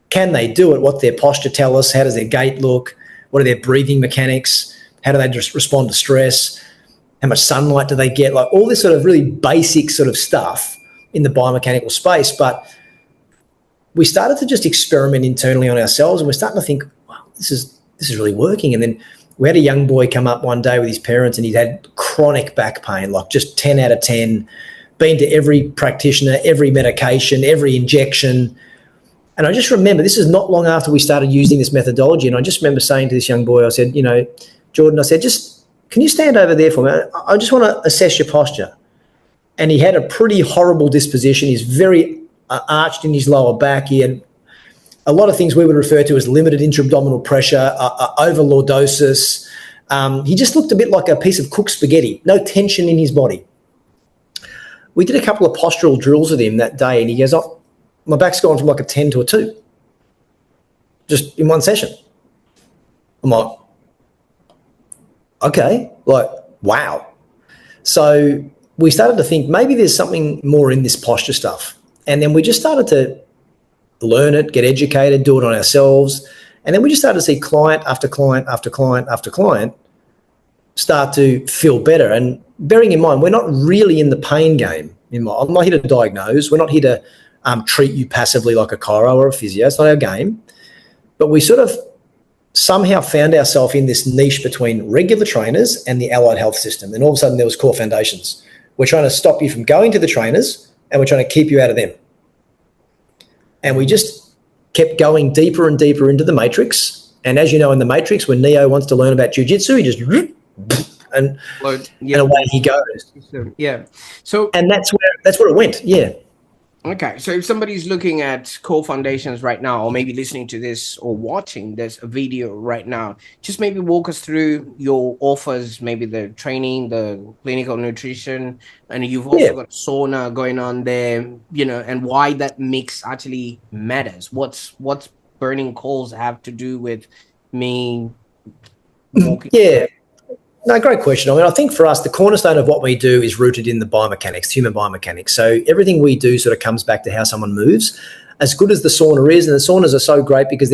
Can they do it? What's their posture tell us? How does their gait look? What are their breathing mechanics? How do they just respond to stress? How much sunlight do they get? Like all this sort of really basic sort of stuff in the biomechanical space. But we started to just experiment internally on ourselves, and we're starting to think, wow, this is really working. And then we had a young boy come up one day with his parents, and he'd had chronic back pain, like just 10 out of 10, been to every practitioner, every medication, every injection. And I just remember, this is not long after we started using this methodology, and I just remember saying to this young boy, I said, Jordan, I said, can you stand over there for me? I just want to assess your posture. And he had a pretty horrible disposition. He's very arched in his lower back. He had a lot of things we would refer to as limited intra-abdominal pressure, overlordosis. He just looked a bit like a piece of cooked spaghetti, no tension in his body. We did a couple of postural drills with him that day, and he goes, oh, my back's gone from like a 10 to a 2, just in one session. I'm like, okay, like, wow. So we started to think maybe there's something more in this posture stuff. And then we just started to learn it, get educated, do it on ourselves. And then we just started to see client after client after client after client start to feel better. And bearing in mind, we're not really in the pain game. I'm not here to diagnose. We're not here to treat you passively like a chiro or a physio. It's not our game. But we sort of somehow found ourselves in this niche between regular trainers and the allied health system. And all of a sudden there was core foundations. We're trying to stop you from going to the trainers, and we're trying to keep you out of them. And we just kept going deeper and deeper into the matrix. And as you know, in the matrix, when Neo wants to learn about jiu-jitsu, he just and away he goes. Yeah. So and that's where it went. Yeah. Okay. So if somebody's looking at core foundations right now, or maybe listening to this or watching this video right now, just maybe walk us through your offers, maybe the training, the clinical nutrition, and you've also got sauna going on there, and why that mix actually matters. What's burning coals have to do with me walking? Yeah. No, great question. I mean, I think for us, the cornerstone of what we do is rooted in the biomechanics, human biomechanics. So everything we do sort of comes back to how someone moves. As good as the sauna is, and the saunas are so great because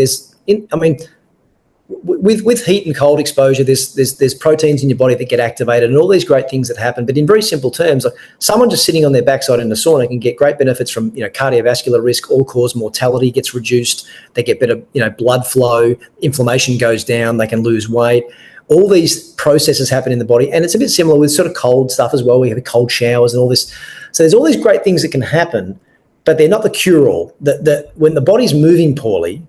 with heat and cold exposure, there's proteins in your body that get activated and all these great things that happen. But in very simple terms, like someone just sitting on their backside in the sauna can get great benefits from, cardiovascular risk, all-cause mortality gets reduced. They get better, blood flow, inflammation goes down, they can lose weight. All these processes happen in the body, and it's a bit similar with sort of cold stuff as well. We have cold showers and all this. So there's all these great things that can happen, but they're not the cure-all. That when the body's moving poorly,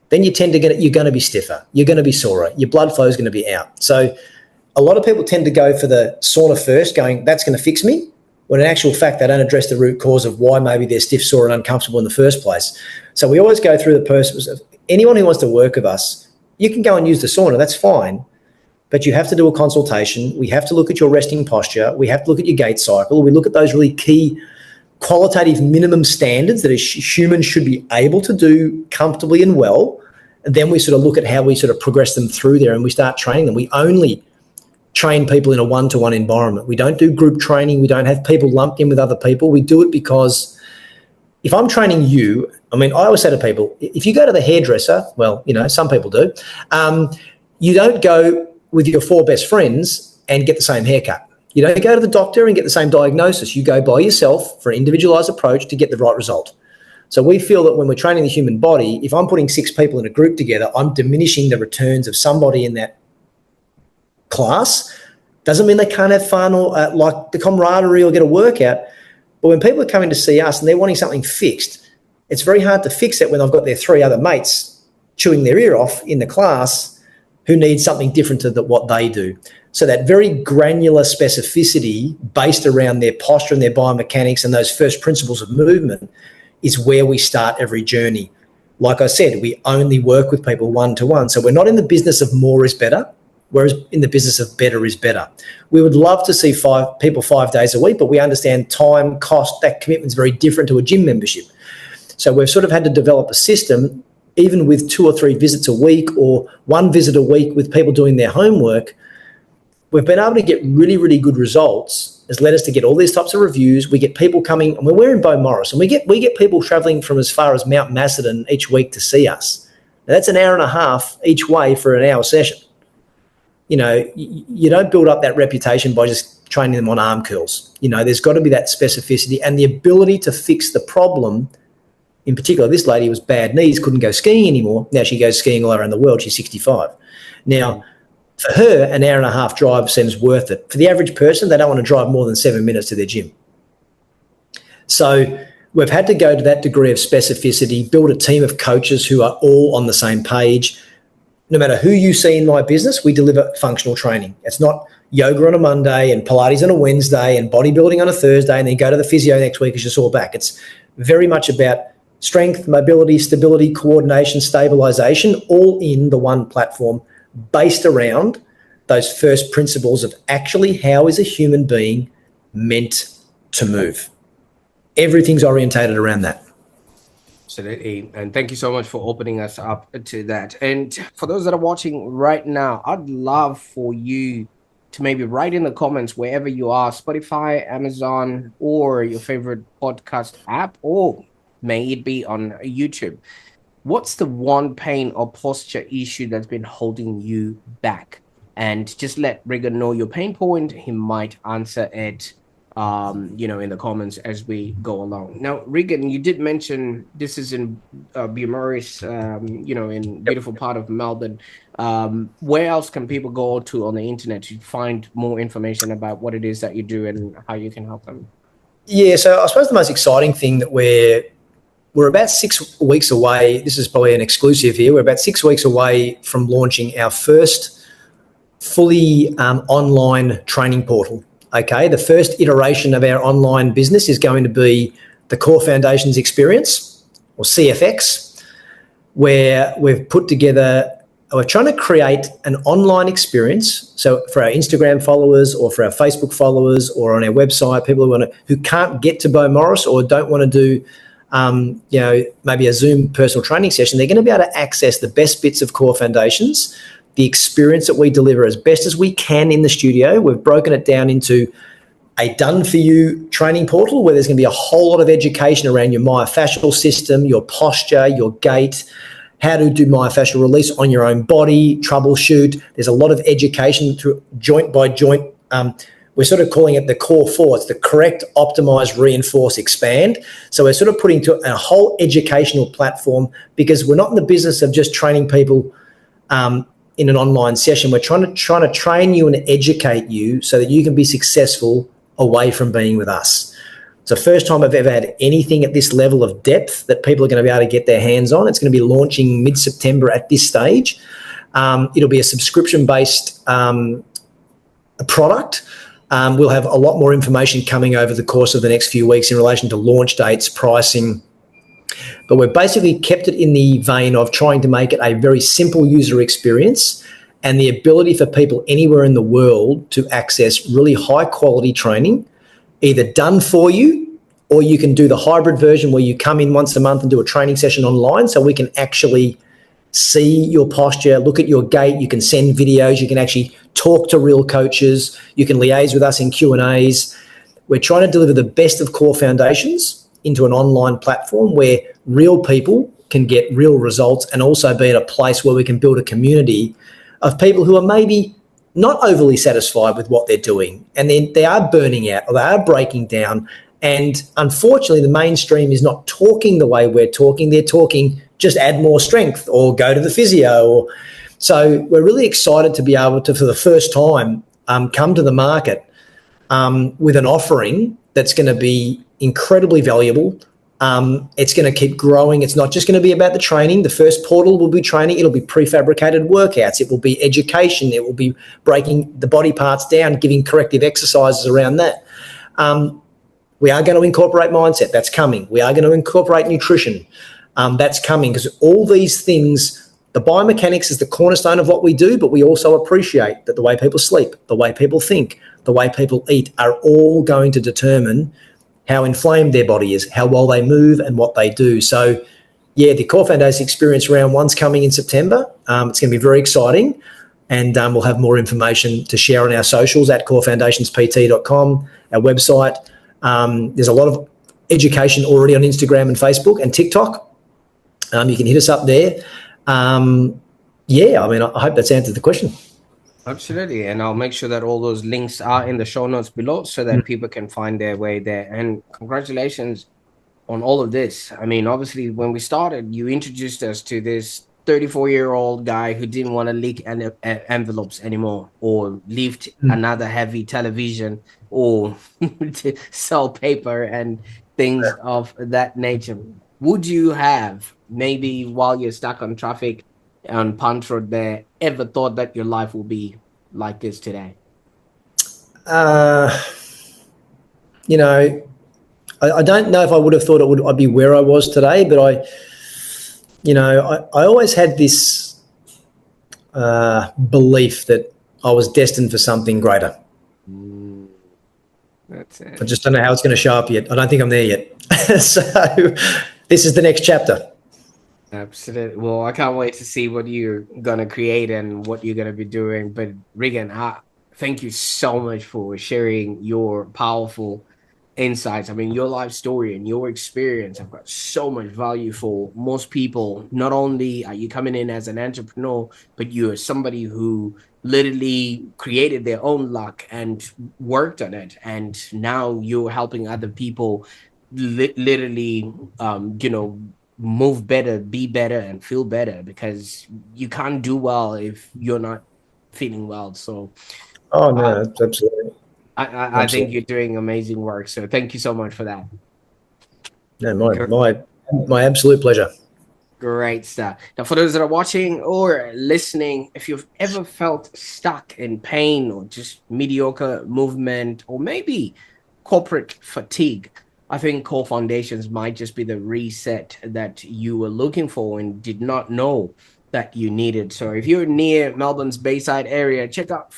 then you're going to be stiffer, you're going to be sorer, your blood flow is going to be out. So a lot of people tend to go for the sauna first, going, that's going to fix me, when in actual fact they don't address the root cause of why maybe they're stiff, sore, and uncomfortable in the first place. So we always go through the process of anyone who wants to work with us, you can go and use the sauna, that's fine. but you have to do a consultation. We have to look at your resting posture. We have to look at your gait cycle. We look at those really key qualitative minimum standards that a human should be able to do comfortably and well. And then we sort of look at how we sort of progress them through there, and we start training them. We only train people in a one-to-one environment. We don't do group training. We don't have people lumped in with other people. We do it because if I'm training you, I mean, I always say to people, if you go to the hairdresser, well, you know, some people do, you don't go with your 4 best friends and get the same haircut. You don't go to the doctor and get the same diagnosis. You go by yourself for an individualized approach to get the right result. So we feel that when we're training the human body, if I'm putting 6 people in a group together, I'm diminishing the returns of somebody in that class. Doesn't mean they can't have fun or like the camaraderie or get a workout. But when people are coming to see us and they're wanting something fixed, it's very hard to fix it when I've got their 3 other mates chewing their ear off in the class who need something different to what they do. So that very granular specificity based around their posture and their biomechanics and those first principles of movement is where we start every journey. Like I said, we only work with people one-to-one. So we're not in the business of more is better, whereas in the business of better is better. We would love to see 5 people 5 days a week, but we understand time, cost, that commitment is very different to a gym membership. So we've sort of had to develop a system, even with 2 or 3 visits a week or 1 visit a week with people doing their homework. We've been able to get really, really good results. Has led us to get all these types of reviews. We get people coming, and we're in Beaumaris, and we get people travelling from as far as Mount Macedon each week to see us. Now, that's an hour and a half each way for an hour session. You know, you don't build up that reputation by just training them on arm curls. You know, there's got to be that specificity and the ability to fix the problem. In particular, this lady was bad knees, couldn't go skiing anymore. Now she goes skiing all around the world. She's 65. Now, for her, an hour and a half drive seems worth it. For the average person, they don't want to drive more than 7 minutes to their gym. So we've had to go to that degree of specificity, build a team of coaches who are all on the same page. No matter who you see in my business, we deliver functional training. It's not yoga on a Monday and Pilates on a Wednesday and bodybuilding on a Thursday and then go to the physio next week as you're sore back. It's very much about strength, mobility, stability, coordination, stabilization, all in the one platform based around those first principles of actually how is a human being meant to move. Everything's orientated around that. Absolutely. And thank you so much for opening us up to that. And for those that are watching right now, I'd love for you to maybe write in the comments wherever you are, Spotify, Amazon, or your favorite podcast app, or may it be on YouTube. What's the one pain or posture issue that's been holding you back? And just let Regan know your pain point. He might answer it, in the comments as we go along. Now, Regan, you did mention this is in Beaumaris, in beautiful part of Melbourne. Where else can people go to on the internet to find more information about what it is that you do and how you can help them? Yeah, so I suppose the most exciting thing that we're about 6 weeks away. This is probably an exclusive here. We're about 6 weeks away from launching our first fully online training portal. Okay, the first iteration of our online business is going to be the Core Foundations Experience, or CFX, where we've put together, we're trying to create an online experience. So for our Instagram followers or for our Facebook followers or on our website, people who can't get to Beaumaris or don't want to do maybe a Zoom personal training session, they're going to be able to access the best bits of Core Foundations, the experience that we deliver as best as we can in the studio. We've broken it down into a done-for-you training portal where there's going to be a whole lot of education around your myofascial system, your posture, your gait, how to do myofascial release on your own body, troubleshoot. There's a lot of education through joint by joint. We're sort of calling it the core 4. It's the correct, optimize, reinforce, expand. So we're sort of putting to a whole educational platform because we're not in the business of just training people in an online session. We're trying to train you and educate you so that you can be successful away from being with us. It's the first time I've ever had anything at this level of depth that people are going to be able to get their hands on. It's going to be launching mid-September at this stage. It'll be a subscription-based product. We'll have a lot more information coming over the course of the next few weeks in relation to launch dates, pricing. But we've basically kept it in the vein of trying to make it a very simple user experience and the ability for people anywhere in the world to access really high quality training, either done for you, or you can do the hybrid version where you come in once a month and do a training session online, so we can actually see your posture, look at your gait. You can send videos, you can actually talk to real coaches, you can liaise with us in Q&As. We're trying to deliver the best of core foundations into an online platform where real people can get real results, and also be at a place where we can build a community of people who are maybe not overly satisfied with what they're doing, and then they are burning out or they are breaking down. And unfortunately, the mainstream is not talking the way we're talking. They're talking just add more strength or go to the physio. So we're really excited to be able to, for the first time, come to the market with an offering that's going to be incredibly valuable. It's going to keep growing. It's not just going to be about the training. The first portal will be training. It'll be prefabricated workouts. It will be education. It will be breaking the body parts down, giving corrective exercises around that. We are going to incorporate mindset. That's coming. We are going to incorporate nutrition. That's coming, because all these things, the biomechanics is the cornerstone of what we do, but we also appreciate that the way people sleep, the way people think, the way people eat are all going to determine how inflamed their body is, how well they move, and what they do. So, yeah, the Core Foundation Experience Round 1's coming in September. It's going to be very exciting, and we'll have more information to share on our socials at corefoundationspt.com, our website. There's a lot of education already on Instagram and Facebook and TikTok. You can hit us up there. I hope that's answered the question. Absolutely. And I'll make sure that all those links are in the show notes below so that people can find their way there. And congratulations on all of this. I mean, obviously, when we started, you introduced us to this 34-year-old guy who didn't want to leak envelopes anymore, or lift another heavy television, or to sell paper and things of that nature. Would you have, maybe while you're stuck on traffic on Punch Road there, ever thought that your life will be like this today? I don't know if I would have thought I'd be where I was today, but I always had this belief that I was destined for something greater. That's it. I just don't know how it's going to show up yet. I don't think I'm there yet. So this is the next chapter. Absolutely. Well, I can't wait to see what you're going to create and what you're going to be doing. But Regan, thank you so much for sharing your powerful insights. I mean, your life story and your experience have got so much value for most people. Not only are you coming in as an entrepreneur, but you're somebody who literally created their own luck and worked on it. And now you're helping other people literally, move better, be better, and feel better, because you can't do well if you're not feeling well. So, Absolutely. I think you're doing amazing work. So thank you so much for that. No, my absolute pleasure. Great stuff. Now, for those that are watching or listening, if you've ever felt stuck in pain or just mediocre movement, or maybe corporate fatigue, I think Core Foundations might just be the reset that you were looking for and did not know that you needed. So if you're near Melbourne's Bayside area, check out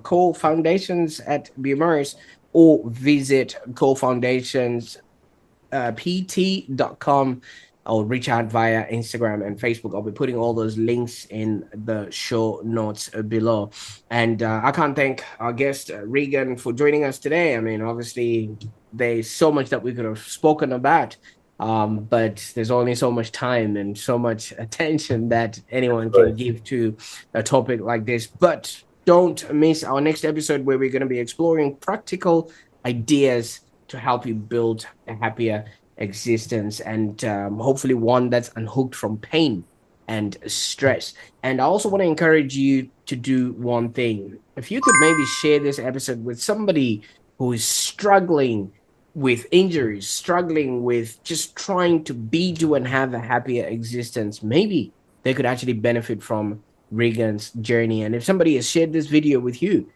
Core Foundations at M.E.D.I.A, or visit corefoundationspt.com, or reach out via Instagram and Facebook. I'll be putting all those links in the show notes below. And I can't thank our guest, Regan, for joining us today. I mean, obviously, there's so much that we could have spoken about, but there's only so much time and so much attention that anyone can give to a topic like this. But don't miss our next episode, where we're going to be exploring practical ideas to help you build a happier existence, and hopefully one that's unhooked from pain and stress. And I also want to encourage you to do one thing. If you could maybe share this episode with somebody who is struggling with injuries, struggling with just trying to do and have a happier existence, maybe they could actually benefit from Regan's journey. And if somebody has shared this video with you,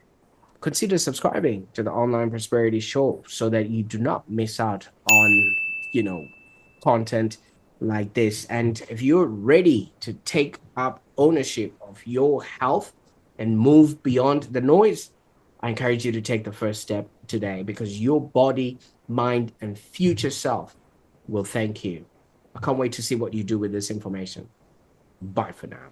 consider subscribing to the Online Prosperity Show so that you do not miss out on content like this. And if you're ready to take up ownership of your health and move beyond the noise, I encourage you to take the first step today, because your body, mind, and future self will thank you. I can't wait to see what you do with this information. Bye for now.